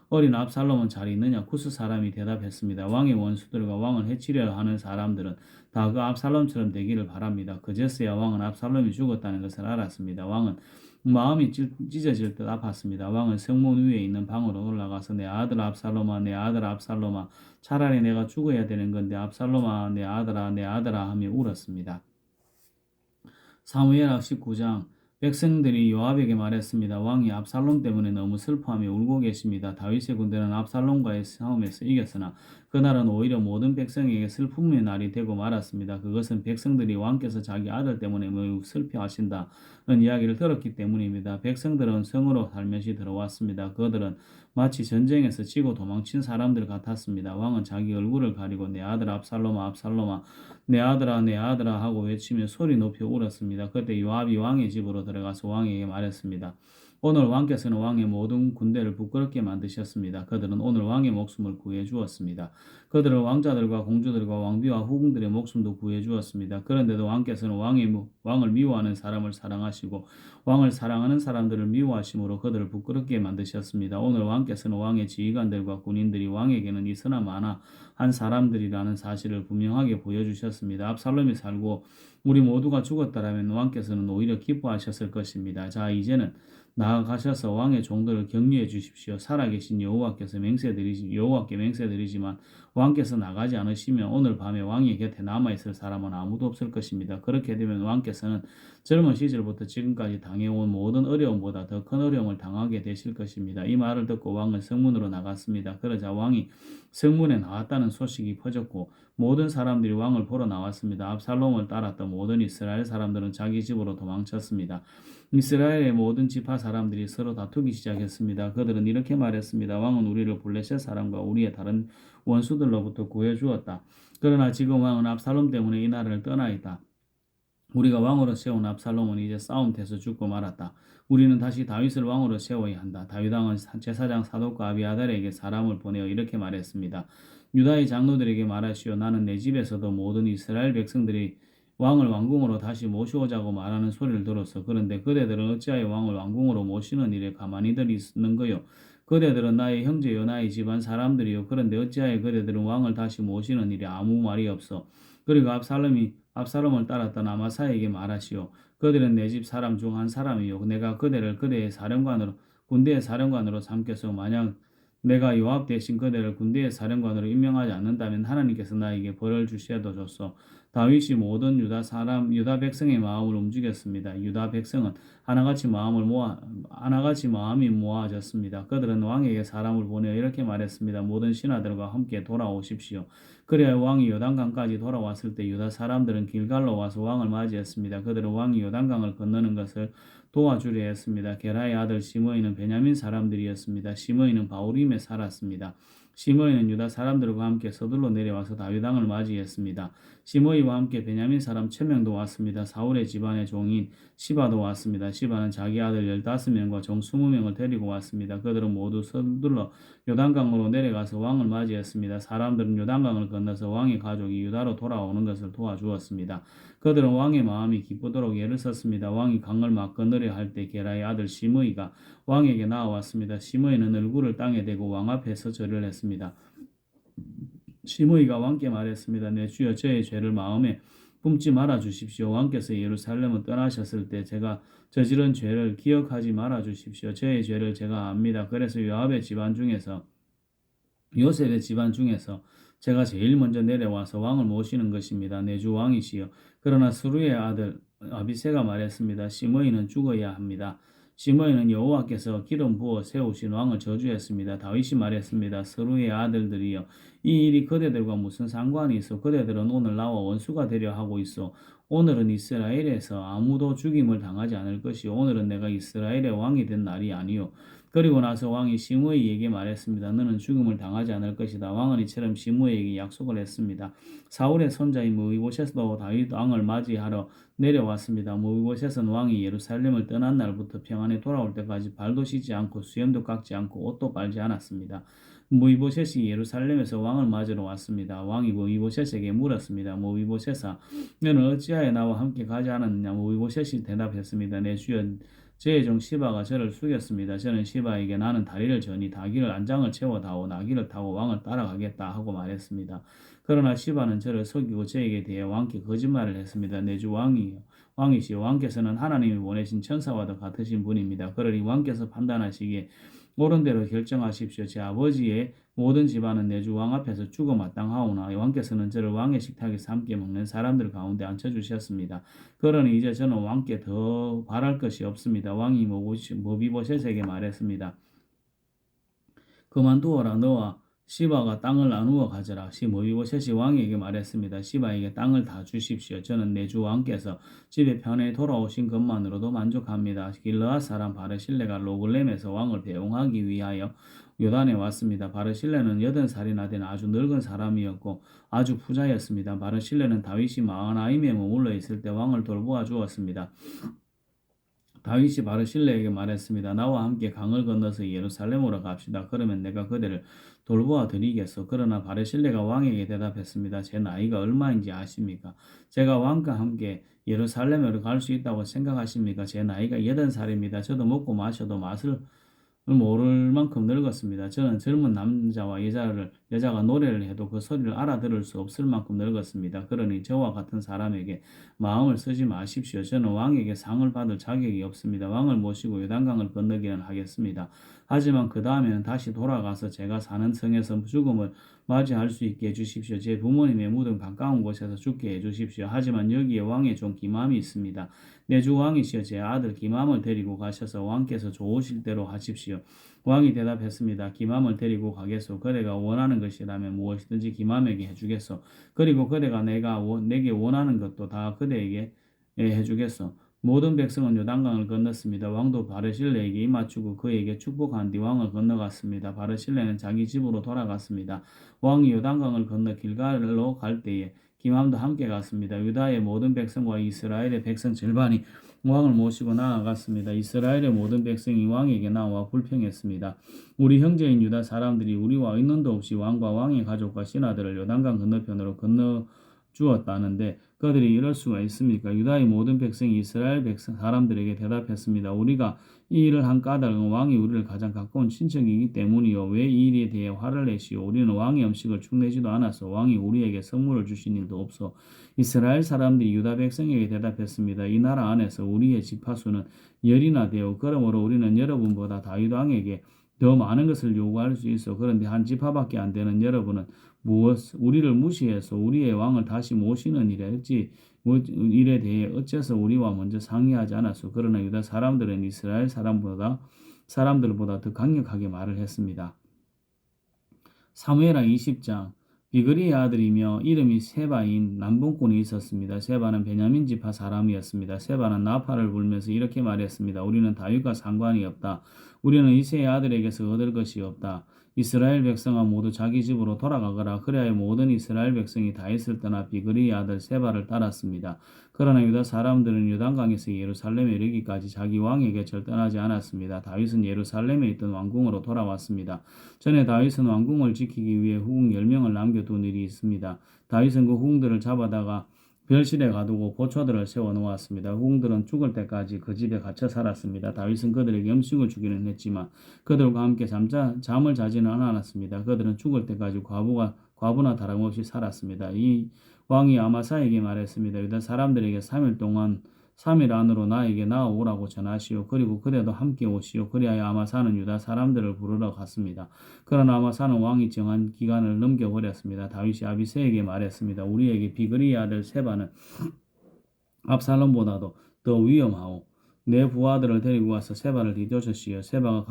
어린 압살롬은 잘 있느냐? 구스 사람이 대답했습니다. 왕의 원수들과 왕을 해치려 하는 사람들은 다 그 압살롬처럼 되기를 바랍니다. 그제서야 왕은 압살롬이 죽었다는 것을 알았습니다. 왕은 마음이 찢어질 듯 아팠습니다. 왕은 성문 위에 있는 방으로 올라가서 내 아들 압살롬아, 내 아들 압살롬아, 차라리 내가 죽어야 되는 건데 압살롬아, 내 아들아, 내 아들아 하며 울었습니다. 사무엘하 19장. 백성들이 요압에게 말했습니다. 왕이 압살롬 때문에 너무 슬퍼하며 울고 계십니다. 다윗의 군대는 압살롬과의 싸움에서 이겼으나 그날은 오히려 모든 백성에게 슬픔의 날이 되고 말았습니다. 그것은 백성들이 왕께서 자기 아들 때문에 매우 슬퍼하신다는 이야기를 들었기 때문입니다. 백성들은 성으로 살며시 들어왔습니다. 그들은 마치 전쟁에서 지고 도망친 사람들 같았습니다. 왕은 자기 얼굴을 가리고 내 아들 압살롬아 압살롬아 내 아들아 내 아들아 하고 외치며 소리 높여 울었습니다. 그때 요압이 왕의 집으로 들어가서 왕에게 말했습니다. 오늘 왕께서는 왕의 모든 군대를 부끄럽게 만드셨습니다. 그들은 오늘 왕의 목숨을 구해 주었습니다. 그들은 왕자들과 공주들과 왕비와 후궁들의 목숨도 구해 주었습니다. 그런데도 왕께서는 왕을 미워하는 사람을 사랑하시고 왕을 사랑하는 사람들을 미워하심으로 그들을 부끄럽게 만드셨습니다. 오늘 왕께서는 왕의 지휘관들과 군인들이 왕에게는 있으나 마나 한 사람들이라는 사실을 분명하게 보여주셨습니다. 압살롬이 살고 우리 모두가 죽었다라면 왕께서는 오히려 기뻐하셨을 것입니다. 자, 이제는 나아가셔서 왕의 종들을 격려해 주십시오. 살아계신 여호와께 맹세드리지만 왕께서 나가지 않으시면 오늘 밤에 왕의 곁에 남아있을 사람은 아무도 없을 것입니다. 그렇게 되면 왕께서는 젊은 시절부터 지금까지 당해온 모든 어려움보다 더 큰 어려움을 당하게 되실 것입니다. 이 말을 듣고 왕은 성문으로 나갔습니다. 그러자 왕이 성문에 나왔다는 소식이 퍼졌고 모든 사람들이 왕을 보러 나왔습니다. 압살롬을 따랐던 모든 이스라엘 사람들은 자기 집으로 도망쳤습니다. 이스라엘의 모든 지파 사람들이 서로 다투기 시작했습니다. 그들은 이렇게 말했습니다. 왕은 우리를 블레셋 사람과 우리의 다른 원수들로부터 구해주었다. 그러나 지금 왕은 압살롬 때문에 이 나라를 떠나 있다. 우리가 왕으로 세운 압살롬은 이제 싸움터에서 죽고 말았다. 우리는 다시 다윗을 왕으로 세워야 한다. 다윗 왕은 제사장 사독과 아비아달에게 사람을 보내어 이렇게 말했습니다. 유다의 장로들에게 말하시오. 나는 내 집에서도 모든 이스라엘 백성들이 왕을 왕궁으로 다시 모시오자고 말하는 소리를 들었어. 그런데 그대들은 어찌하여 왕을 왕궁으로 모시는 일에 가만히들 있는 거요? 그대들은 나의 형제요 나의 집안 사람들이요. 그런데 어찌하여 그대들은 왕을 다시 모시는 일에 아무 말이 없어. 그리고 압살롬을 따랐던 아마사에게 말하시오. 그들은 내 집 사람 중 한 사람이요. 내가 그대를 군대의 사령관으로 삼겠소. 만약 내가 요압 대신 그대를 군대의 사령관으로 임명하지 않는다면 하나님께서 나에게 벌을 주셔도 줬소. 다윗이 모든 유다 백성의 마음을 움직였습니다. 유다 백성은 하나같이 마음이 모아졌습니다. 그들은 왕에게 사람을 보내어 이렇게 말했습니다. 모든 신하들과 함께 돌아오십시오. 그래야 왕이 요단강까지 돌아왔을 때 유다 사람들은 길갈로 와서 왕을 맞이했습니다. 그들은 왕이 요단강을 건너는 것을 도와주려 했습니다. 게라의 아들 시므이는 베냐민 사람들이었습니다. 시므이는 바울임에 살았습니다. 시므이는 유다 사람들과 함께 서둘러 내려와서 다윗 왕을 맞이했습니다. 시므이와 함께 베냐민 사람 1000명도 왔습니다. 사울의 집안의 종인 시바도 왔습니다. 시바는 자기 아들 15명과 종 20명을 데리고 왔습니다. 그들은 모두 서둘러 요단강으로 내려가서 왕을 맞이했습니다. 사람들은 요단강을 건너서 왕의 가족이 유다로 돌아오는 것을 도와주었습니다. 그들은 왕의 마음이 기쁘도록 예를 썼습니다. 왕이 강을 막 건너려 할 때 게라의 아들 시므이가 왕에게 나아왔습니다. 시므이는 얼굴을 땅에 대고 왕 앞에서 절을 했습니다. 시므이가 왕께 말했습니다. 내 주여 저의 죄를 마음에 품지 말아 주십시오. 왕께서 예루살렘을 떠나셨을 때 제가 저지른 죄를 기억하지 말아 주십시오. 저의 죄를 제가 압니다. 그래서 요셉의 집안 중에서 제가 제일 먼저 내려와서 왕을 모시는 것입니다. 내 주 왕이시여. 그러나 스루의 아들 아비새가 말했습니다. 시므이는 죽어야 합니다. 시므이는 여호와께서 기름 부어 세우신 왕을 저주했습니다. 다윗이 말했습니다. 스루의 아들들이여 이 일이 그대들과 무슨 상관이 있어? 그대들은 오늘 나와 원수가 되려 하고 있어. 오늘은 이스라엘에서 아무도 죽임을 당하지 않을 것이요 오늘은 내가 이스라엘의 왕이 된 날이 아니요. 그리고 나서 왕이 시므이에게 말했습니다. 너는 죽음을 당하지 않을 것이다. 왕은 이처럼 시므이에게 약속을 했습니다. 사울의 손자인 무비보셋도 다윗 왕을 맞이하러 내려왔습니다. 무비보셋은 왕이 예루살렘을 떠난 날부터 평안에 돌아올 때까지 발도 씻지 않고 수염도 깎지 않고 옷도 빨지 않았습니다. 무비보셋이 예루살렘에서 왕을 맞으러 왔습니다. 왕이 무비보셋에게 물었습니다. 무비보셋아, 너는 어찌하여 나와 함께 가지 않았느냐? 무비보셋이 대답했습니다. 내 주여, 제 종 시바가 저를 숙였습니다. 저는 시바에게 나는 다리를 저니 나귀를 안장을 채워다오 나귀를 타고 왕을 따라가겠다 하고 말했습니다. 그러나 시바는 저를 속이고 저에게 대해 왕께 거짓말을 했습니다. 내 주 왕이시여 왕께서는 하나님이 보내신 천사와도 같으신 분입니다. 그러니 왕께서 판단하시기에 옳은 대로 결정하십시오. 제 아버지의 모든 집안은 내 주 왕 앞에서 죽어 마땅하오나 왕께서는 저를 왕의 식탁에서 함께 먹는 사람들 가운데 앉혀주셨습니다. 그러니 이제 저는 왕께 더 바랄 것이 없습니다. 왕이 무비보셋에게 말했습니다. 그만두어라. 너와 시바가 땅을 나누어 가져라. 시므비보셋이 왕에게 말했습니다. 시바에게 땅을 다 주십시오. 저는 내 주 왕께서 집에 편히 돌아오신 것만으로도 만족합니다. 길르앗 사람 바르실레가 로글렘에서 왕을 배웅하기 위하여 요단에 왔습니다. 바르실레는 80살이나 된 아주 늙은 사람이었고 아주 부자였습니다. 바르실레는 다윗이 마하나임에 머물러 있을 때 왕을 돌보아 주었습니다. 다윗이 바르실레에게 말했습니다. 나와 함께 강을 건너서 예루살렘으로 갑시다. 그러면 내가 그대를 돌보아 드리겠소. 그러나 바르실레가 왕에게 대답했습니다. 제 나이가 얼마인지 아십니까? 제가 왕과 함께 예루살렘으로 갈 수 있다고 생각하십니까? 제 나이가 80살입니다. 저도 먹고 마셔도 맛을 모를 만큼 늙었습니다. 저는 젊은 남자와 여자가 노래를 해도 그 소리를 알아들을 수 없을 만큼 늙었습니다. 그러니 저와 같은 사람에게 마음을 쓰지 마십시오. 저는 왕에게 상을 받을 자격이 없습니다. 왕을 모시고 요단강을 건너기는 하겠습니다. 하지만 그 다음에는 다시 돌아가서 제가 사는 성에서 죽음을 맞이할 수 있게 해주십시오. 제 부모님의 무덤 가까운 곳에서 죽게 해주십시오. 하지만 여기에 왕의 종 기맘이 있습니다. 내 주 왕이시여 제 아들 기맘을 데리고 가셔서 왕께서 좋으실 대로 하십시오. 왕이 대답했습니다. 기맘을 데리고 가겠소. 그대가 원하는 것이라면 무엇이든지 기맘에게 해주겠소. 그리고 그대가 내게 원하는 것도 다 그대에게 해주겠소. 모든 백성은 요단강을 건넜습니다. 왕도 바르실레에게 입맞추고 그에게 축복한 뒤 왕을 건너갔습니다. 바르실레는 자기 집으로 돌아갔습니다. 왕이 요단강을 건너 길갈로 갈 때에 기맘도 함께 갔습니다. 유다의 모든 백성과 이스라엘의 백성 절반이 왕을 모시고 나아갔습니다. 이스라엘의 모든 백성이 왕에게 나와 불평했습니다. 우리 형제인 유다 사람들이 우리와 의논도 없이 왕과 왕의 가족과 신하들을 요단강 건너편으로 건너 주었다는데 그들이 이럴 수가 있습니까? 유다의 모든 백성이 이스라엘 백성 사람들에게 대답했습니다. 우리가 이 일을 한 까닭은 왕이 우리를 가장 가까운 친척이기 때문이요. 왜 이 일에 대해 화를 내시오? 우리는 왕의 음식을 축내지도 않았어. 왕이 우리에게 선물을 주신 일도 없어. 이스라엘 사람들이 유다 백성에게 대답했습니다. 이 나라 안에서 우리의 지파수는 10이나 되어 그러므로 우리는 여러분보다 다윗 왕에게 더 많은 것을 요구할 수 있어. 그런데 한 지파밖에 안 되는 여러분은 우리를 무시해서 우리의 왕을 다시 모시는 일에 대해 어째서 우리와 먼저 상의하지 않았소. 그러나 유다 사람들은 이스라엘 사람들보다 더 강력하게 말을 했습니다. 사무엘하 20장 비그리의 아들이며 이름이 세바인 남봉꾼이 있었습니다. 세바는 베냐민 지파 사람이었습니다. 세바는 나팔을 불면서 이렇게 말했습니다. 우리는 다윗과 상관이 없다. 우리는 이새의 아들에게서 얻을 것이 없다. 이스라엘 백성아 모두 자기 집으로 돌아가거라. 그래야 모든 이스라엘 백성이 다윗을 떠나 비그리의 아들 세바를 따랐습니다. 그러나 유다 사람들은 요단강에서 예루살렘에 이르기까지 자기 왕에게 절단하지 않았습니다. 다윗은 예루살렘에 있던 왕궁으로 돌아왔습니다. 전에 다윗은 왕궁을 지키기 위해 후궁 10명을 남겨둔 일이 있습니다. 다윗은 그 후궁들을 잡아다가 별실에 가두고 보초들을 세워놓았습니다. 후궁들은 죽을 때까지 그 집에 갇혀 살았습니다. 다윗은 그들에게 음식을 주기는 했지만 그들과 함께 잠을 자지는 않았습니다. 그들은 죽을 때까지 과부나 다름없이 살았습니다. 이 왕이 아마사에게 말했습니다. 유다 사람들에게 3일 안으로 나에게 나아오라고 전하시오. 그리고 그대도 함께 오시오. 그리하여 아마사는 유다 사람들을 부르러 갔습니다. 그러나 아마사는 왕이 정한 기간을 넘겨버렸습니다. 다윗이 아비새에게 말했습니다. 우리에게 비그리의 아들 세바는 압살롬보다도 더 위험하오. 내 부하들을 데리고 와서 세바를 뒤쫓으시오. 세바가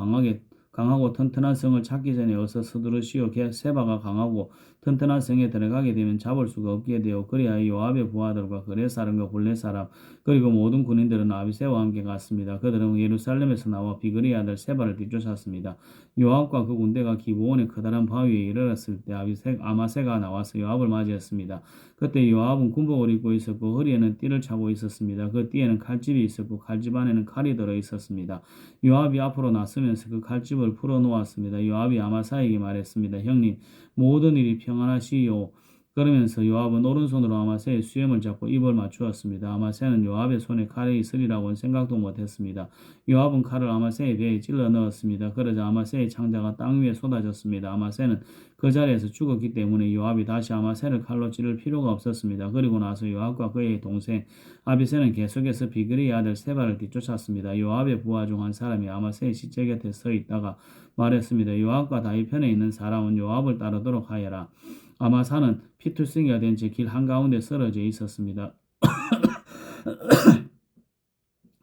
강하고 튼튼한 성을 찾기 전에 어서 서두르시오. 세바가 강하고 튼튼한 성에 들어가게 되면 잡을 수가 없게 되어 그리하여 요압의 부하들과 그레 사람과 블레 사람 그리고 모든 군인들은 아비새와 함께 갔습니다. 그들은 예루살렘에서 나와 비그리의 아들 세바를 뒤쫓았습니다. 요압과 그 군대가 기브온의 커다란 바위에 이르렀을 때 아마새가 나와서 요압을 맞이했습니다. 그때 요압은 군복을 입고 있었고 허리에는 띠를 차고 있었습니다. 그 띠에는 칼집이 있었고 칼집 안에는 칼이 들어 있었습니다. 요압이 앞으로 나서면서 그 칼집을 풀어놓았습니다. 요압이 아마사에게 말했습니다. 형님, 모든 일이 평안하시오. 그러면서 요압은 오른손으로 아마새의 수염을 잡고 입을 맞추었습니다. 아마새는 요압의 손에 칼이 있으리라고는 생각도 못했습니다. 요압은 칼을 아마새의 배에 찔러 넣었습니다. 그러자 아마새의 창자가 땅 위에 쏟아졌습니다. 아마새는 그 자리에서 죽었기 때문에 요압이 다시 아마새를 칼로 찌를 필요가 없었습니다. 그리고 나서 요압과 그의 동생 아비새는 계속해서 비그리의 아들 세바를 뒤쫓았습니다. 요압의 부하 중 한 사람이 아마새의 시체 곁에 서 있다가 말했습니다. 요압과 다윗 편에 있는 사람은 요압을 따르도록 하여라. 아마사는 피투성이가 된 채 길 한가운데 쓰러져 있었습니다.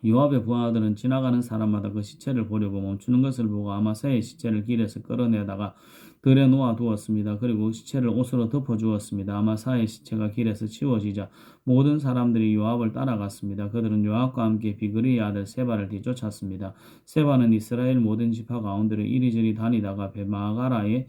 요압의 부하들은 지나가는 사람마다 그 시체를 보려고 멈추는 것을 보고 아마사의 시체를 길에서 끌어내다가 들에 놓아 두었습니다. 그리고 시체를 옷으로 덮어 주었습니다. 아마사의 시체가 길에서 치워지자 모든 사람들이 요압을 따라갔습니다. 그들은 요압과 함께 비그리의 아들 세바를 뒤쫓았습니다. 세바는 이스라엘 모든 지파 가운데로 이리저리 다니다가 벳마아가의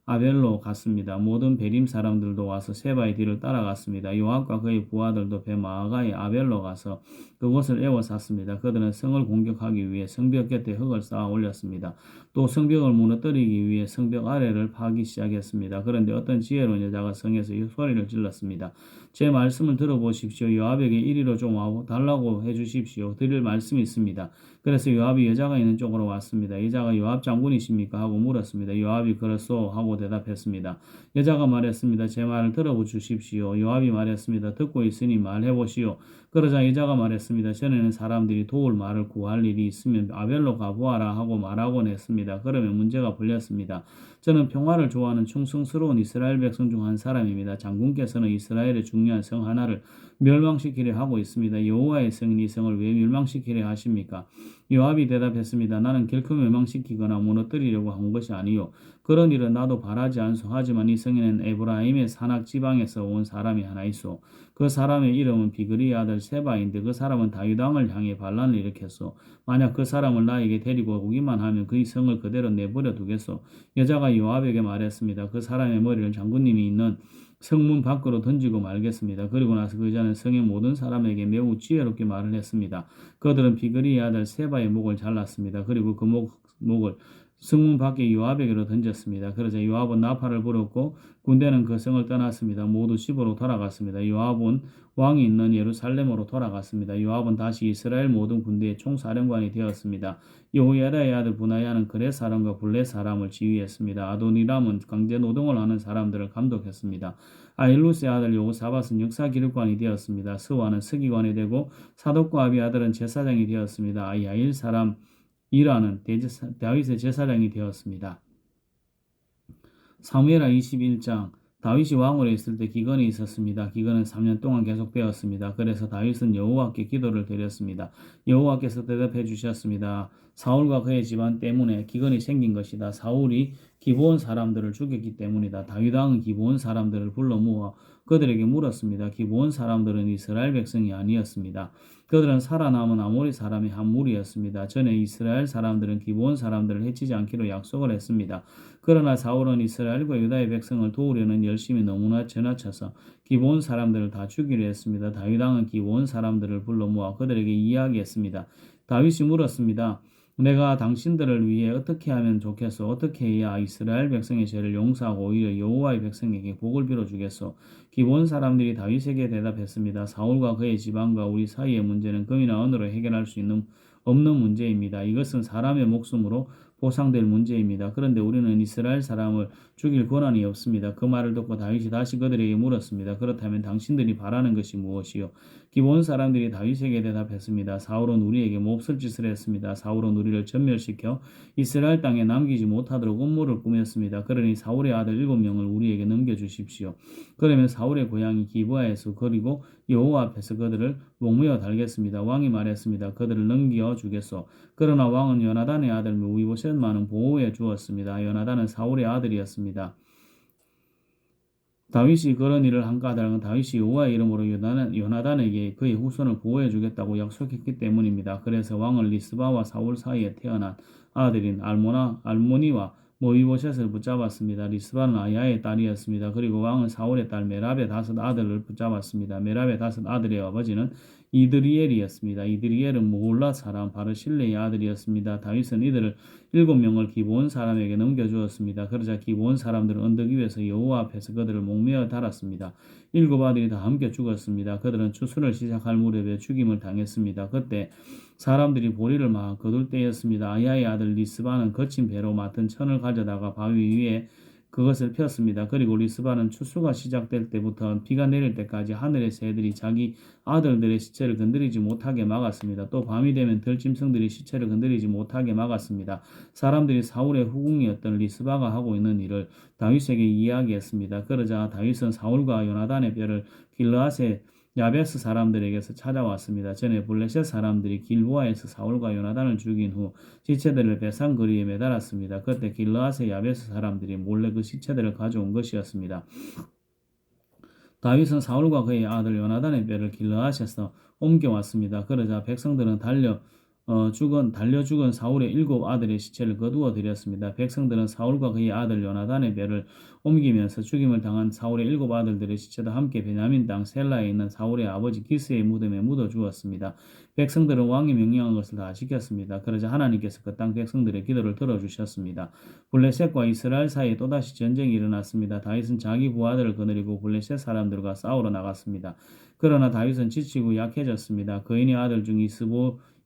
아벨로 갔습니다. 모든 베림 사람들도 와서 세바의 뒤를 따라갔습니다. 요압과 그의 부하들도 벳마아가의 아벨로 가서 그곳을 에워쌌습니다. 그들은 성을 공격하기 위해 성벽 곁에 흙을 쌓아 올렸습니다. 또 성벽을 무너뜨리기 위해 성벽 아래를 파기 시작했습니다. 그런데 어떤 지혜로운 여자가 성에서 소리를 질렀습니다. 제 말씀을 들어보십시오. 요압에게 이리로 좀 와달라고 해주십시오. 드릴 말씀이 있습니다. 그래서 요압이 여자가 있는 쪽으로 왔습니다. 여자가 요압 장군이십니까? 하고 물었습니다. 요압이 그렇소 하고 대답했습니다. 여자가 말했습니다. 제 말을 들어주십시오. 요압이 말했습니다. 듣고 있으니 말해보시오. 그러자 여자가 말했습니다. 전에는 사람들이 도울 말을 구할 일이 있으면 아벨로 가보아라 하고 말하곤 했습니다. 그러면 문제가 풀렸습니다. 저는 평화를 좋아하는 충성스러운 이스라엘 백성 중 한 사람입니다. 장군께서는 이스라엘의 중요한 성 하나를 멸망시키려 하고 있습니다. 여호와의 성인 이 성을 왜 멸망시키려 하십니까? 요압이 대답했습니다. 나는 결코 멸망시키거나 무너뜨리려고 한 것이 아니요. 그런 일은 나도 바라지 않소. 하지만 이 성에는 에브라임의 산악 지방에서 온 사람이 하나 있소. 그 사람의 이름은 비그리의 아들 세바인데 그 사람은 다윗 왕을 향해 반란을 일으켰소. 만약 그 사람을 나에게 데리고 오기만 하면 그 성을 그대로 내버려 두겠소. 여자가 요압에게 말했습니다. 그 사람의 머리를 장군님이 있는 성문 밖으로 던지고 말겠습니다. 그리고 나서 그 여자는 성의 모든 사람에게 매우 지혜롭게 말을 했습니다. 그들은 비그리의 아들 세바의 목을 잘랐습니다. 그리고 그 목을 성문 밖에 요압에게로 던졌습니다. 그러자 요압은 나팔을 불었고 군대는 그 성을 떠났습니다. 모두 집으로 돌아갔습니다. 요압은 왕이 있는 예루살렘으로 돌아갔습니다. 요압은 다시 이스라엘 모든 군대의 총사령관이 되었습니다. 여호야다의 아들 분하야는 그렛 사람과 블렛 사람을 지휘했습니다. 아도니람은 강제 노동을 하는 사람들을 감독했습니다. 아일루스의 아들 여호사밧은 역사 기록관이 되었습니다. 스와는 서기관이 되고 사독과 아비아들은 제사장이 되었습니다. 야일 사람 이라는 다윗의 제사장이 되었습니다. 사무엘하 21장 다윗이 왕으로 있을 때 기근이 있었습니다. 기근은 3년 동안 계속되었습니다. 그래서 다윗은 여호와께 기도를 드렸습니다. 여호와께서 대답해 주셨습니다. 사울과 그의 집안 때문에 기근이 생긴 것이다. 사울이 기브온 사람들을 죽였기 때문이다. 다윗 왕은 기브온 사람들을 불러 모아 그들에게 물었습니다. 기브온 사람들은 이스라엘 백성이 아니었습니다. 그들은 살아남은 아모리 사람의 한 무리였습니다. 전에 이스라엘 사람들은 기브온 사람들을 해치지 않기로 약속을 했습니다. 그러나 사울은 이스라엘과 유다의 백성을 도우려는 열심이 너무나 지나쳐서 기브온 사람들을 다 죽이려 했습니다. 다윗 왕은 기브온 사람들을 불러 모아 그들에게 이야기했습니다. 다윗이 물었습니다. 내가 당신들을 위해 어떻게 하면 좋겠소? 어떻게 해야 이스라엘 백성의 죄를 용서하고 오히려 여호와의 백성에게 복을 빌어주겠소? 기브온 사람들이 다윗에게 대답했습니다. 사울과 그의 집안과 우리 사이의 문제는 금이나 은으로 해결할 수 없는 문제입니다. 이것은 사람의 목숨으로 보상될 문제입니다. 그런데 우리는 이스라엘 사람을 죽일 권한이 없습니다. 그 말을 듣고 다윗이 다시 그들에게 물었습니다. 그렇다면 당신들이 바라는 것이 무엇이요? 기브온 사람들이 다윗에게 대답했습니다. 사울은 우리에게 몹쓸 짓을 했습니다. 사울은 우리를 전멸시켜 이스라엘 땅에 남기지 못하도록 음모를 꾸몄습니다. 그러니 사울의 아들 7명을 우리에게 넘겨주십시오. 그러면 사울의 고향이 기브아에서 그리고 여호와 앞에서 그들을 목매어 달겠습니다. 왕이 말했습니다. 그들을 넘겨주겠소. 그러나 왕은 요나단의 아들 무비보셋만은 보호해 주었습니다. 요나단은 사울의 아들이었습니다. 다윗이 그런 일을 한 까닭은 다윗이 여호와의 이름으로 요나단에게 그의 후손을 보호해 주겠다고 약속했기 때문입니다. 그래서 왕은 리스바와 사울 사이에 태어난 아들인 알모니와 모이보셋을 붙잡았습니다. 리스바는 아야의 딸이었습니다. 그리고 왕은 사울의 딸 메랍의 5 아들을 붙잡았습니다. 메랍의 5 아들의 아버지는 이드리엘이었습니다. 이드리엘은 모홀랏 사람 바르실레의 아들이었습니다. 다윗은 이들을 7명을 기브온 사람에게 넘겨주었습니다. 그러자 기브온 사람들은 언덕 위에서 여호와 앞에서 그들을 목매어 달았습니다. 7 아들이 다 함께 죽었습니다. 그들은 추수를 시작할 무렵에 죽임을 당했습니다. 그때 사람들이 보리를 막 거둘 때였습니다. 아야의 아들 리스바는 거친 배로 맡은 천을 가져다가 바위 위에 그것을 폈습니다. 그리고 리스바는 추수가 시작될 때부터 비가 내릴 때까지 하늘의 새들이 자기 아들들의 시체를 건드리지 못하게 막았습니다. 또 밤이 되면 들짐승들이 시체를 건드리지 못하게 막았습니다. 사람들이 사울의 후궁이었던 리스바가 하고 있는 일을 다윗에게 이야기했습니다. 그러자 다윗은 사울과 요나단의 뼈를 길르앗에 야베스 사람들에게서 찾아왔습니다. 전에 블레셋 사람들이 길보아에서 사울과 요나단을 죽인 후 시체들을 배상거리에 매달았습니다. 그때 길르앗의 야베스 사람들이 몰래 그 시체들을 가져온 것이었습니다. 다윗은 사울과 그의 아들 요나단의 뼈를 길르앗에서 옮겨왔습니다. 그러자 백성들은 달려 죽은 사울의 7 아들의 시체를 거두어 들였습니다. 백성들은 사울과 그의 아들 요나단의 뼈를 옮기면서 죽임을 당한 사울의 7 아들들의 시체도 함께 베냐민 땅 셀라에 있는 사울의 아버지 기스의 무덤에 묻어 주었습니다. 백성들은 왕이 명령한 것을 다 지켰습니다. 그러자 하나님께서 그 땅 백성들의 기도를 들어주셨습니다. 블레셋과 이스라엘 사이에 또다시 전쟁이 일어났습니다. 다윗은 자기 부하들을 거느리고 블레셋 사람들과 싸우러 나갔습니다. 그러나 다윗은 지치고 약해졌습니다. 그인의 아들 중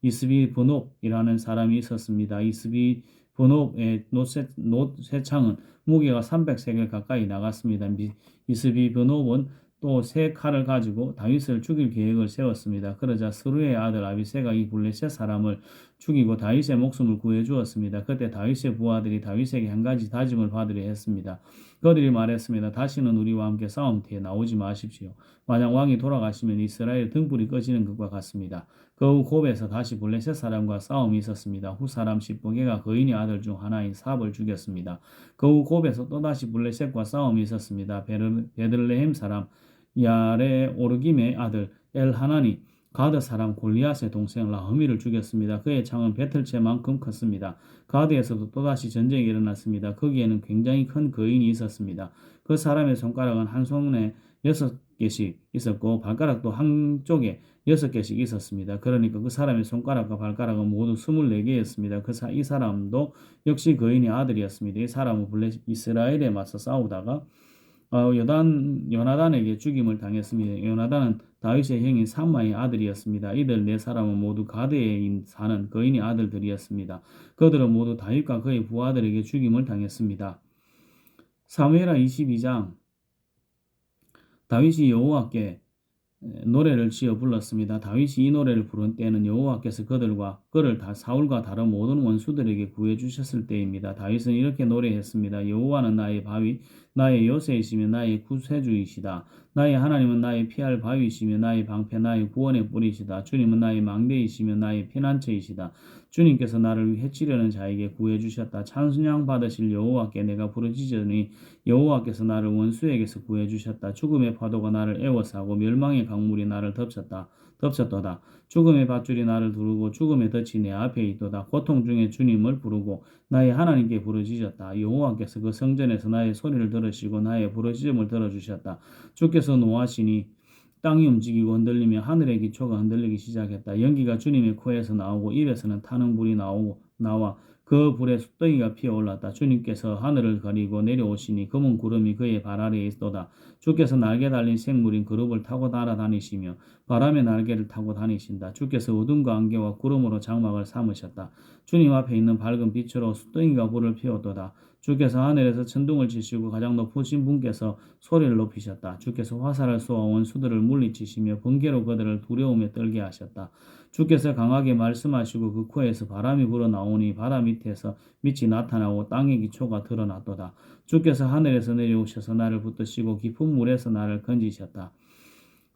이스비브놉이라는 사람이 있었습니다. 이스비브놉의 놋쇠창은 무게가 300세겔 가까이 나갔습니다. 이스비브놉은 또 세 칼을 가지고 다윗을 죽일 계획을 세웠습니다. 그러자 스루의 아들 아비새가 이 블레셋 사람을 죽이고 다윗의 목숨을 구해 주었습니다. 그때 다윗의 부하들이 다윗에게 한 가지 다짐을 받으려 했습니다. 그들이 말했습니다. 다시는 우리와 함께 싸움터에 나오지 마십시오. 만약 왕이 돌아가시면 이스라엘 등불이 꺼지는 것과 같습니다. 그 후 곱에서 다시 블레셋 사람과 싸움이 있었습니다. 후 사람 십보개가 그인의 아들 중 하나인 삽을 죽였습니다. 그 후 곱에서 또다시 블레셋과 싸움이 있었습니다. 베들레헴 사람 야레 오르김의 아들 엘하나니 가드 사람 골리앗의 동생 라흐미를 죽였습니다. 그의 창은 배틀채만큼 컸습니다. 가드에서도 또다시 전쟁이 일어났습니다. 거기에는 굉장히 큰 거인이 있었습니다. 그 사람의 손가락은 한 손에 6개씩 있었고 발가락도 한쪽에 6개씩 있었습니다. 그러니까 그 사람의 손가락과 발가락은 모두 24개였습니다. 이 사람도 역시 거인의 아들이었습니다. 이 사람은 이스라엘에 맞서 싸우다가 요나단에게 죽임을 당했습니다. 요나단은 다윗의 형인 삼마의 아들이었습니다. 이들 4사람은 모두 가드에 사는 거인의 아들들이었습니다. 그들은 모두 다윗과 그의 부하들에게 죽임을 당했습니다. 사무엘하 22장 다윗이 여호와께 노래를 지어 불렀습니다. 다윗이 이 노래를 부른 때는 여호와께서 그를 사울과 다른 모든 원수들에게 구해 주셨을 때입니다. 다윗은 이렇게 노래했습니다. 여호와는 나의 바위, 나의 요새이시며 나의 구세주이시다. 나의 하나님은 나의 피할 바위이시며 나의 방패, 나의 구원의 뿌리시다. 주님은 나의 망대이시며 나의 피난처이시다. 주님께서 나를 해치려는 자에게 구해 주셨다. 찬양 받으실 여호와께 내가 부르짖으니 여호와께서 나를 원수에게서 구해 주셨다. 죽음의 파도가 나를 에워싸고 멸망의 강물이 나를 덮쳤도다. 죽음의 밧줄이 나를 두르고 죽음의 덫이 내 앞에 있도다. 고통 중에 주님을 부르고 나의 하나님께 부르짖었다. 여호와께서 그 성전에서 나의 소리를 들으시고 나의 부르짖음을 들어주셨다. 주께서 노하시니 땅이 움직이고 흔들리며 하늘의 기초가 흔들리기 시작했다. 연기가 주님의 코에서 나오고 입에서는 타는 불이 나와 그 불에 숫덩이가 피어올랐다. 주님께서 하늘을 가리고 내려오시니 검은 구름이 그의 발 아래에 있도다. 주께서 날개 달린 생물인 그룹을 타고 날아다니시며 바람의 날개를 타고 다니신다. 주께서 어둠과 안개와 구름으로 장막을 삼으셨다. 주님 앞에 있는 밝은 빛으로 숫덩이가 불을 피웠도다. 주께서 하늘에서 천둥을 치시고 가장 높으신 분께서 소리를 높이셨다. 주께서 화살을 쏘아 원수들을 물리치시며 번개로 그들을 두려움에 떨게 하셨다. 주께서 강하게 말씀하시고 그 코에서 바람이 불어나오니 바다 밑에서 빛이 나타나고 땅의 기초가 드러났도다. 주께서 하늘에서 내려오셔서 나를 붙드시고 깊은 물에서 나를 건지셨다.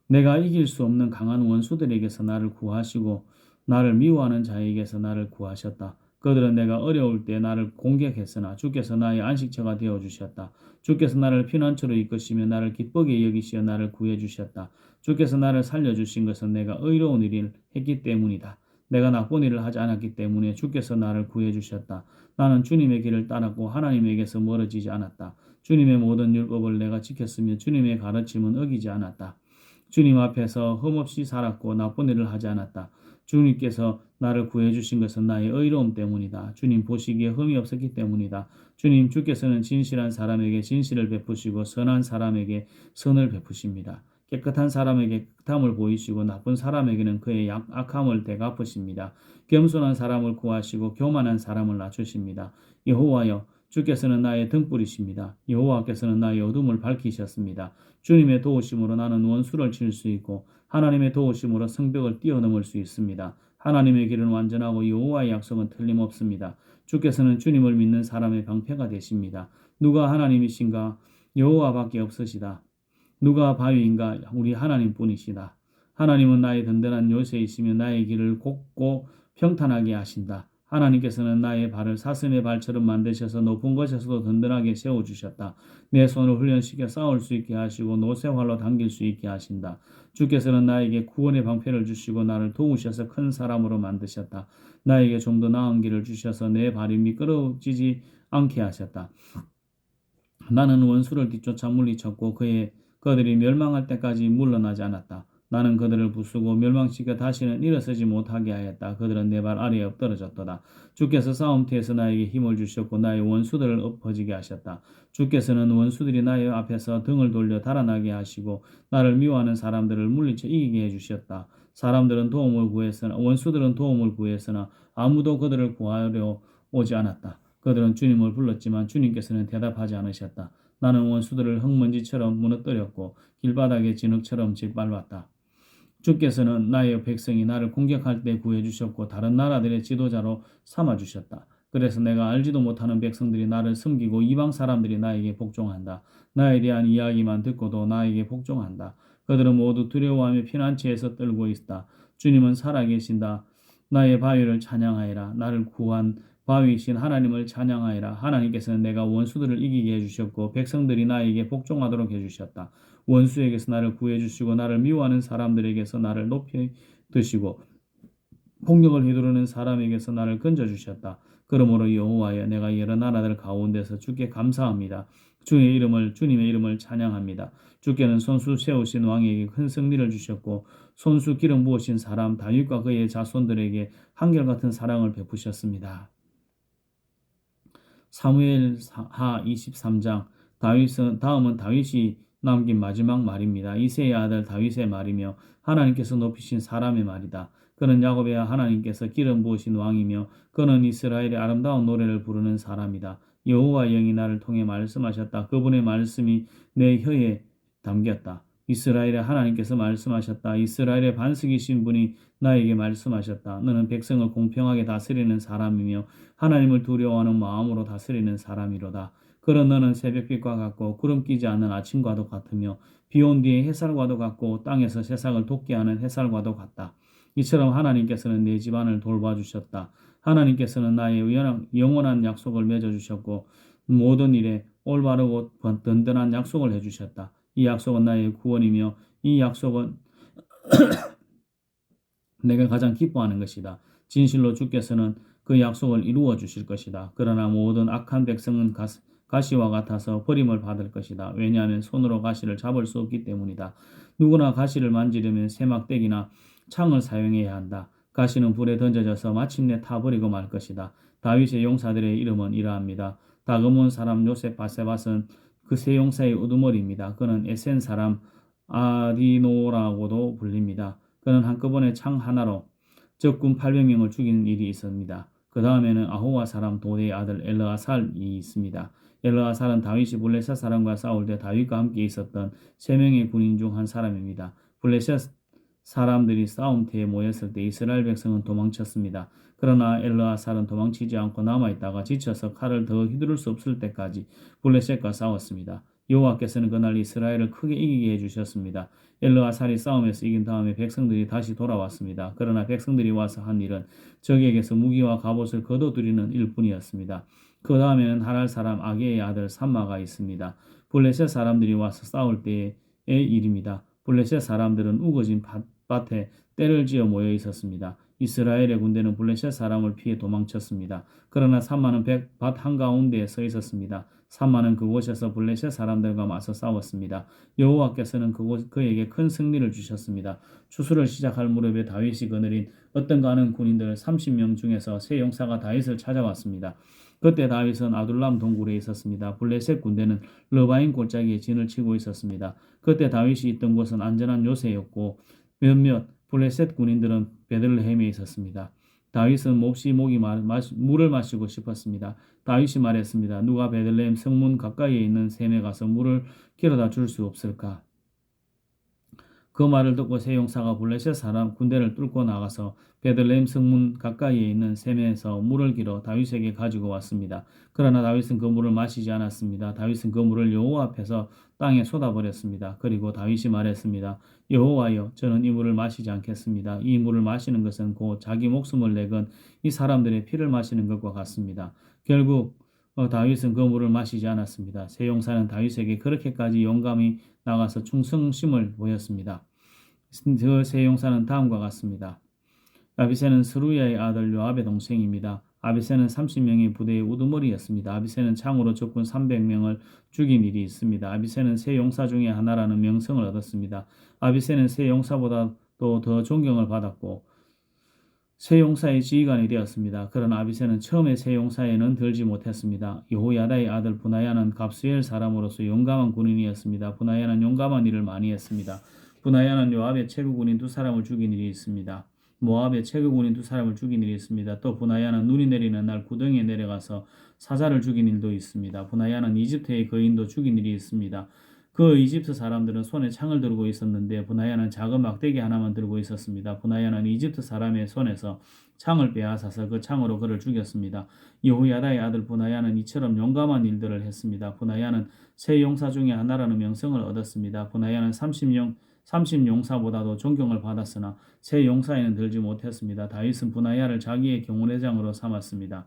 내가 이길 수 없는 강한 원수들에게서 나를 구하시고 나를 미워하는 자에게서 나를 구하셨다. 그들은 내가 어려울 때 나를 공격했으나 주께서 나의 안식처가 되어주셨다. 주께서 나를 피난처로 이끄시며 나를 기쁘게 여기시어 나를 구해주셨다. 주께서 나를 살려주신 것은 내가 의로운 일을 했기 때문이다. 내가 나쁜 일을 하지 않았기 때문에 주께서 나를 구해주셨다. 나는 주님의 길을 따랐고 하나님에게서 멀어지지 않았다. 주님의 모든 율법을 내가 지켰으며 주님의 가르침은 어기지 않았다. 주님 앞에서 흠없이 살았고 나쁜 일을 하지 않았다. 주님께서 나를 구해주신 것은 나의 의로움 때문이다. 주님 보시기에 흠이 없었기 때문이다. 주께서는 진실한 사람에게 진실을 베푸시고 선한 사람에게 선을 베푸십니다. 깨끗한 사람에게 깨끗함을 보이시고 나쁜 사람에게는 그의 악함을 되갚으십니다. 겸손한 사람을 구하시고 교만한 사람을 낮추십니다. 여호와여, 주께서는 나의 등불이십니다. 여호와께서는 나의 어둠을 밝히셨습니다. 주님의 도우심으로 나는 원수를 칠 수 있고 하나님의 도우심으로 성벽을 뛰어넘을 수 있습니다. 하나님의 길은 완전하고 여호와의 약속은 틀림없습니다. 주께서는 주님을 믿는 사람의 방패가 되십니다. 누가 하나님이신가? 여호와밖에 없으시다. 누가 바위인가? 우리 하나님뿐이시다. 하나님은 나의 든든한 요새이시며 나의 길을 곱고 평탄하게 하신다. 하나님께서는 나의 발을 사슴의 발처럼 만드셔서 높은 곳에서도 든든하게 세워주셨다. 내 손을 훈련시켜 싸울 수 있게 하시고 노새활로 당길 수 있게 하신다. 주께서는 나에게 구원의 방패를 주시고 나를 도우셔서 큰 사람으로 만드셨다. 나에게 좀 더 나은 길을 주셔서 내 발이 미끄러지지 않게 하셨다. 나는 원수를 뒤쫓아 물리쳤고 그들이 멸망할 때까지 물러나지 않았다. 나는 그들을 부수고 멸망시켜 다시는 일어서지 못하게 하였다. 그들은 내 발 아래에 엎드러졌도다. 주께서 싸움터에서 나에게 힘을 주셨고 나의 원수들을 엎어지게 하셨다. 주께서는 원수들이 나의 앞에서 등을 돌려 달아나게 하시고 나를 미워하는 사람들을 물리쳐 이기게 해주셨다. 원수들은 도움을 구했으나 아무도 그들을 구하려 오지 않았다. 그들은 주님을 불렀지만 주님께서는 대답하지 않으셨다. 나는 원수들을 흙먼지처럼 무너뜨렸고 길바닥의 진흙처럼 짓밟았다. 주께서는 나의 백성이 나를 공격할 때 구해주셨고 다른 나라들의 지도자로 삼아주셨다. 그래서 내가 알지도 못하는 백성들이 나를 섬기고 이방 사람들이 나에게 복종한다. 나에 대한 이야기만 듣고도 나에게 복종한다. 그들은 모두 두려워하며 피난처에서 떨고 있다. 주님은 살아계신다. 나의 바위를 찬양하여라. 나를 구한 바위이신 하나님을 찬양하여라. 하나님께서는 내가 원수들을 이기게 해주셨고 백성들이 나에게 복종하도록 해주셨다. 원수에게서 나를 구해주시고 나를 미워하는 사람들에게서 나를 높이 드시고 폭력을 휘두르는 사람에게서 나를 건져주셨다. 그러므로 여호와여 내가 여러 나라들 가운데서 주께 감사합니다. 주님의 이름을 찬양합니다. 주께는 손수 세우신 왕에게 큰 승리를 주셨고 손수 기름 부으신 사람 다윗과 그의 자손들에게 한결같은 사랑을 베푸셨습니다. 사무엘하 23장 다음은 다윗이 남긴 마지막 말입니다. 이새의 아들 다윗의 말이며 하나님께서 높이신 사람의 말이다. 그는 야곱의 하나님께서 기름 부으신 왕이며 그는 이스라엘의 아름다운 노래를 부르는 사람이다. 여호와 영이 나를 통해 말씀하셨다. 그분의 말씀이 내 혀에 담겼다. 이스라엘의 하나님께서 말씀하셨다. 이스라엘의 반석이신 분이 나에게 말씀하셨다. 너는 백성을 공평하게 다스리는 사람이며 하나님을 두려워하는 마음으로 다스리는 사람이로다. 그런 너는 새벽빛과 같고 구름 끼지 않는 아침과도 같으며 비온 뒤에 햇살과도 같고 땅에서 세상을 돋게 하는 햇살과도 같다. 이처럼 하나님께서는 내 집안을 돌봐주셨다. 하나님께서는 나의 영원한 약속을 맺어주셨고 모든 일에 올바르고 든든한 약속을 해주셨다. 이 약속은 나의 구원이며 이 약속은 내가 가장 기뻐하는 것이다. 진실로 주께서는 그 약속을 이루어 주실 것이다. 그러나 모든 악한 백성은 가시와 같아서 버림을 받을 것이다. 왜냐하면 손으로 가시를 잡을 수 없기 때문이다. 누구나 가시를 만지려면 세막대기나 창을 사용해야 한다. 가시는 불에 던져져서 마침내 타버리고 말 것이다. 다윗의 용사들의 이름은 이러합니다. 다그몬 사람 요셉 바세밧은 그 세 용사의 우두머리입니다. 그는 에센 사람 아디노라고도 불립니다. 그는 한꺼번에 창 하나로 적군 800명을 죽이는 일이 있습니다. 그 다음에는 아호와 사람 도대의 아들 엘르아살이 있습니다. 엘르아살은 다윗이 블레셋 사람과 싸울 때 다윗과 함께 있었던 3명의 군인 중 한 사람입니다. 블레셋 사람들이 싸움터에 모였을 때 이스라엘 백성은 도망쳤습니다. 그러나 엘르아살은 도망치지 않고 남아있다가 지쳐서 칼을 더 휘두를 수 없을 때까지 블레셋과 싸웠습니다. 여호와께서는 그날 이스라엘을 크게 이기게 해주셨습니다. 엘르아살이 싸움에서 이긴 다음에 백성들이 다시 돌아왔습니다. 그러나 백성들이 와서 한 일은 적에게서 무기와 갑옷을 거둬들이는 일뿐이었습니다. 그 다음에는 하랄 사람 아게의 아들 삼마가 있습니다. 블레셋 사람들이 와서 싸울 때의 일입니다. 블레셋 사람들은 우거진 밭에 떼를 지어 모여 있었습니다. 이스라엘의 군대는 블레셋 사람을 피해 도망쳤습니다. 그러나 삼마는 밭 한가운데에 서 있었습니다. 삼마는 그곳에서 블레셋 사람들과 맞서 싸웠습니다. 여호와께서는 그에게 큰 승리를 주셨습니다. 추수를 시작할 무렵에 다윗이 거느린 어떤가 하는 군인들 30명 중에서 세 용사가 다윗을 찾아왔습니다. 그때 다윗은 아둘람 동굴에 있었습니다. 블레셋 군대는 르바임 골짜기에 진을 치고 있었습니다. 그때 다윗이 있던 곳은 안전한 요새였고 몇몇 블레셋 군인들은 베들레헴에 있었습니다. 다윗은 몹시 물을 마시고 싶었습니다. 다윗이 말했습니다. 누가 베들레헴 성문 가까이에 있는 샘에 가서 물을 길어다 줄 수 없을까? 그 말을 듣고 세 용사가 블레셋 사람 군대를 뚫고 나가서 베들레헴 성문 가까이에 있는 샘에서 물을 길어 다윗에게 가지고 왔습니다. 그러나 다윗은 그 물을 마시지 않았습니다. 다윗은 그 물을 여호와 앞에서 땅에 쏟아버렸습니다. 그리고 다윗이 말했습니다. 여호와여, 저는 이 물을 마시지 않겠습니다. 이 물을 마시는 것은 곧 자기 목숨을 내건 이 사람들의 피를 마시는 것과 같습니다. 결국 다윗은 그 물을 마시지 않았습니다. 세 용사는 다윗에게 그렇게까지 용감히 나가서 충성심을 보였습니다. 그 세 용사는 다음과 같습니다. 아비새는 스루야의 아들 요압의 동생입니다. 아비새는 30명의 부대의 우두머리였습니다. 아비새는 창으로 적군 300명을 죽인 일이 있습니다. 아비새는 세 용사 중에 하나라는 명성을 얻었습니다. 아비새는 세 용사보다도 더 존경을 받았고 세 용사의 지휘관이 되었습니다. 그러나 아비새는 처음에 세 용사에는 들지 못했습니다. 여호야다의 아들 부나야는 갑수엘 사람으로서 용감한 군인이었습니다. 부나야는 용감한 일을 많이 했습니다. 부나야는 요압의 최고군인 두 사람을 죽인 일이 있습니다. 모압의 최고군인 두 사람을 죽인 일이 있습니다. 또 부나야는 눈이 내리는 날 구덩이에 내려가서 사자를 죽인 일도 있습니다. 부나야는 이집트의 거인도 죽인 일이 있습니다. 그 이집트 사람들은 손에 창을 들고 있었는데 부나야는 작은 막대기 하나만 들고 있었습니다. 부나야는 이집트 사람의 손에서 창을 빼앗아서 그 창으로 그를 죽였습니다. 여호야다의 아들 부나야는 이처럼 용감한 일들을 했습니다. 부나야는 세 용사 중에 하나라는 명성을 얻었습니다. 부나야는 30용사보다도 존경을 받았으나 세 용사에는 들지 못했습니다. 다윗은 부나야를 자기의 경호대장으로 삼았습니다.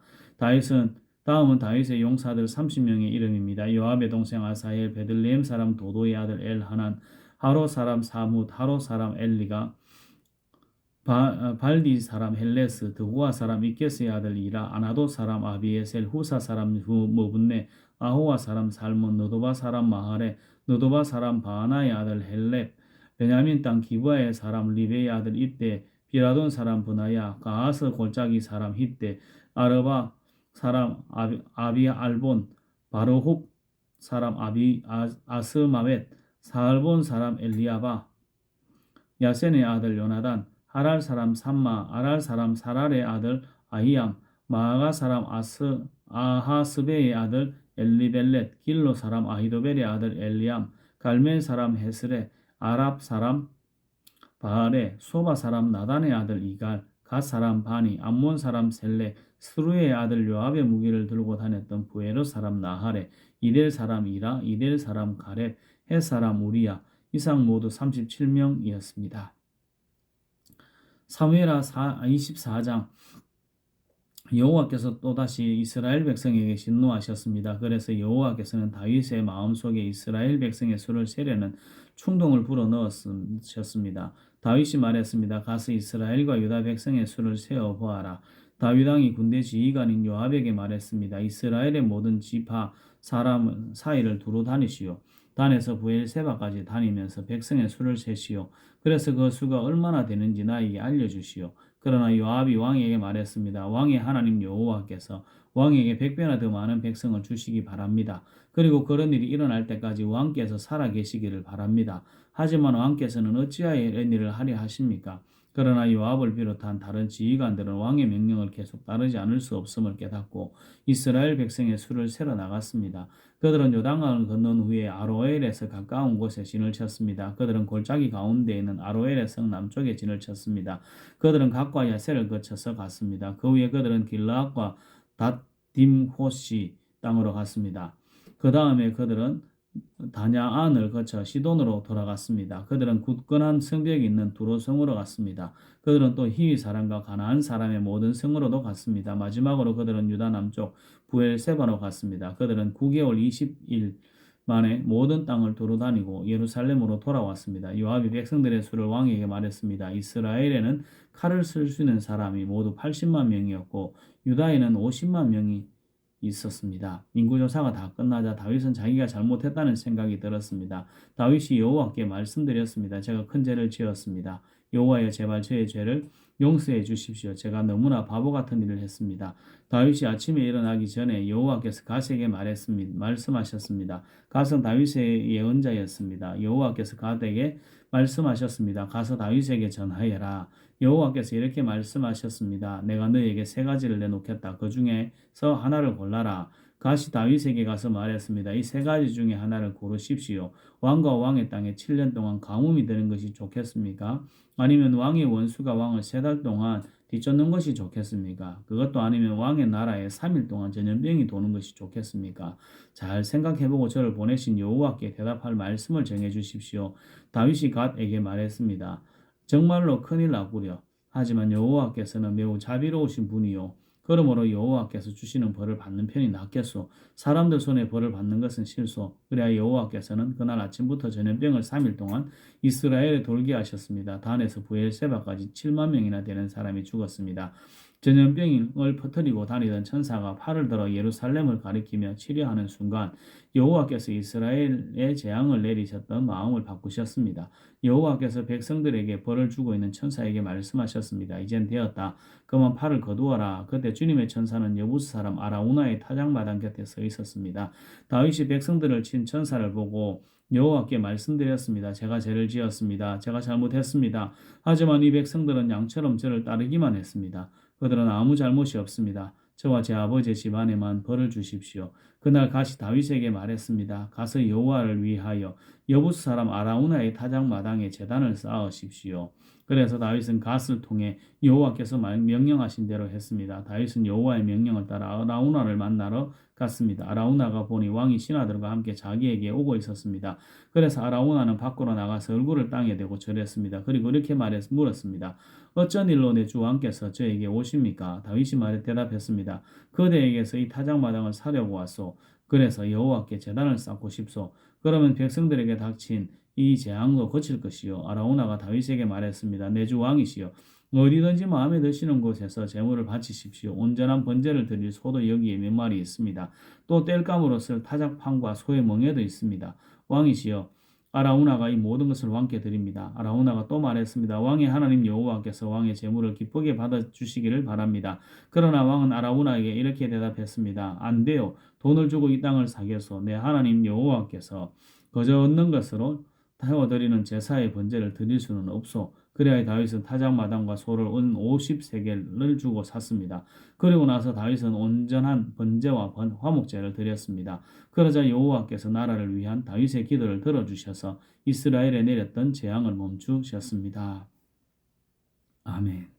다음은 다윗의 용사들 30명의 이름입니다. 요압의 동생 아사헬, 베들레헴 사람 도도의 아들 엘하난, 하로 사람 사뭇, 하로 사람 엘리가, 발디 사람 헬레스, 드후아 사람 이케스의 아들 이라, 아나도 사람 아비에셀, 후사 사람 모분네, 아호와 사람 살몬, 느도바 사람 마하레, 느도바 사람 바하나의 아들 헬렙, 베냐민 땅 기브아의 사람 리베의 아들 이때, 비라돈 사람 부나야, 가하스 골짜기 사람 히때, 아르바 사람 아비아 알본, 바르홉 사람 아스마벳, 사알본 사람 엘리아바, 야센의 아들 요나단, 하랄 사람 삼마, 아랄 사람 사랄의 아들 아히암, 마아가 사람 아하스베의 아들 엘리벨렛, 길로 사람 아히도벨의 아들 엘리암, 갈멜 사람 헤스레, 아랍 사람 바알레, 소바 사람 나단의 아들 이갈, 갓 사람 바니, 암몬 사람 셀레, 스루의 아들 요압의 무기를 들고 다녔던 부에로 사람 나하레, 이델 사람 이라, 이델 사람 가렙, 헷 사람 우리야, 이상 모두 37명이었습니다. 사무엘하 24장. 여호와께서 또다시 이스라엘 백성에게 진노하셨습니다. 그래서 여호와께서는 다윗의 마음속에 이스라엘 백성의 수를 세려는 충동을 불어넣으셨습니다. 다윗이 말했습니다. 가서 이스라엘과 유다 백성의 수를 세어 보아라. 다윗 왕이 군대 지휘관인 요압에게 말했습니다. 이스라엘의 모든 지파 사람 사이를 두루 다니시오. 단에서 부엘세바까지 다니면서 백성의 수를 세시오. 그래서 그 수가 얼마나 되는지 나에게 알려주시오. 그러나 요압이 왕에게 말했습니다. 왕의 하나님 여호와께서 왕에게 100배나 더 많은 백성을 주시기 바랍니다. 그리고 그런 일이 일어날 때까지 왕께서 살아 계시기를 바랍니다. 하지만 왕께서는 어찌하여 이런 일을 하려 하십니까? 그러나 요압을 비롯한 다른 지휘관들은 왕의 명령을 계속 따르지 않을 수 없음을 깨닫고 이스라엘 백성의 수를 세러 나갔습니다. 그들은 요단강을 건넌 후에 아로엘에서 가까운 곳에 진을 쳤습니다. 그들은 골짜기 가운데 있는 아로엘의 성 남쪽에 진을 쳤습니다. 그들은 갓과 야셀을 거쳐서 갔습니다. 그 후에 그들은 길라앗과 닷딤호시 땅으로 갔습니다. 그 다음에 그들은 다냐안을 거쳐 시돈으로 돌아갔습니다. 그들은 굳건한 성벽이 있는 두로성으로 갔습니다. 그들은 또 히위 사람과 가나안 사람의 모든 성으로도 갔습니다. 마지막으로 그들은 유다 남쪽 부엘세바로 갔습니다. 그들은 9개월 20일 만에 모든 땅을 두루 다니고 예루살렘으로 돌아왔습니다. 요압이 백성들의 수를 왕에게 말했습니다. 이스라엘에는 칼을 쓸 수 있는 사람이 모두 80만 명이었고 유다에는 50만 명이 있었습니다. 인구조사가 다 끝나자 다윗은 자기가 잘못했다는 생각이 들었습니다. 다윗이 여호와께 말씀드렸습니다. 제가 큰 죄를 지었습니다. 여호와여, 제발 저의 죄를 용서해 주십시오. 제가 너무나 바보 같은 일을 했습니다. 다윗이 아침에 일어나기 전에 여호와께서 갓에게 말씀하셨습니다. 갓은 다윗의 예언자였습니다. 여호와께서 갓에게 말씀하셨습니다. 가서 다윗에게 전하여라. 여호와께서 이렇게 말씀하셨습니다. 내가 너에게 세 가지를 내놓겠다. 그 중에서 하나를 골라라. 갓이 다윗에게 가서 말했습니다. 이 세 가지 중에 하나를 고르십시오. 왕과 왕의 땅에 7년 동안 가뭄이 되는 것이 좋겠습니까? 아니면 왕의 원수가 왕을 3달 동안 뒤쫓는 것이 좋겠습니까? 그것도 아니면 왕의 나라에 3일 동안 전염병이 도는 것이 좋겠습니까? 잘 생각해보고 저를 보내신 여호와께 대답할 말씀을 정해 주십시오. 다윗이 갓에게 말했습니다. 정말로 큰일 나구려. 하지만 여호와께서는 매우 자비로우신 분이요. 그러므로 여호와께서 주시는 벌을 받는 편이 낫겠소. 사람들 손에 벌을 받는 것은 실소. 그래야 여호와께서는 그날 아침부터 전염병을 3일 동안 이스라엘에 돌게 하셨습니다. 단에서 부엘세바까지 7만 명이나 되는 사람이 죽었습니다. 전염병을 퍼뜨리고 다니던 천사가 팔을 들어 예루살렘을 가리키며 치료하는 순간 여호와께서 이스라엘에 재앙을 내리셨던 마음을 바꾸셨습니다. 여호와께서 백성들에게 벌을 주고 있는 천사에게 말씀하셨습니다. 이젠 되었다. 그만 팔을 거두어라. 그때 주님의 천사는 여부스 사람 아라우나의 타작마당 곁에 서 있었습니다. 다윗이 백성들을 친 천사를 보고 여호와께 말씀드렸습니다. 제가 죄를 지었습니다. 제가 잘못했습니다. 하지만 이 백성들은 양처럼 저를 따르기만 했습니다. 그들은 아무 잘못이 없습니다. 저와 제 아버지의 집안에만 벌을 주십시오. 그날 가시 다윗에게 말했습니다. 가서 여호와를 위하여 여부스 사람 아라우나의 타작마당에 제단을 쌓으십시오. 그래서 다윗은 갓을 통해 여호와께서 명령하신 대로 했습니다. 다윗은 여호와의 명령을 따라 아라우나를 만나러 갔습니다. 아라우나가 보니 왕이 신하들과 함께 자기에게 오고 있었습니다. 그래서 아라우나는 밖으로 나가서 얼굴을 땅에 대고 절했습니다. 그리고 이렇게 물었습니다. 어쩐 일로 내 주 왕께서 저에게 오십니까? 다윗이 말에 대답했습니다. 그대에게서 이 타작마당을 사려고 왔소. 그래서 여호와께 제단을 쌓고 싶소. 그러면 백성들에게 닥친 이 재앙도 거칠 것이요. 아라우나가 다윗에게 말했습니다. 내 주 왕이시여. 어디든지 마음에 드시는 곳에서 제물을 바치십시오. 온전한 번제를 드릴 소도 여기에 몇 마리 있습니다. 또 땔감으로 쓸 타작판과 소의 멍에도 있습니다. 왕이시여. 아라우나가 이 모든 것을 왕께 드립니다. 아라우나가 또 말했습니다. 왕의 하나님 여호와께서 왕의 제물을 기쁘게 받아주시기를 바랍니다. 그러나 왕은 아라우나에게 이렇게 대답했습니다. 안 돼요. 돈을 주고 이 땅을 사겠소. 내 하나님 여호와께서 거저 얻는 것으로 태워드리는 제사의 번제를 드릴 수는 없소. 그래야 다윗은 타작마당과 소를 은 50세겔을 주고 샀습니다. 그리고 나서 다윗은 온전한 번제와 화목제를 드렸습니다. 그러자 여호와께서 나라를 위한 다윗의 기도를 들어주셔서 이스라엘에 내렸던 재앙을 멈추셨습니다. 아멘.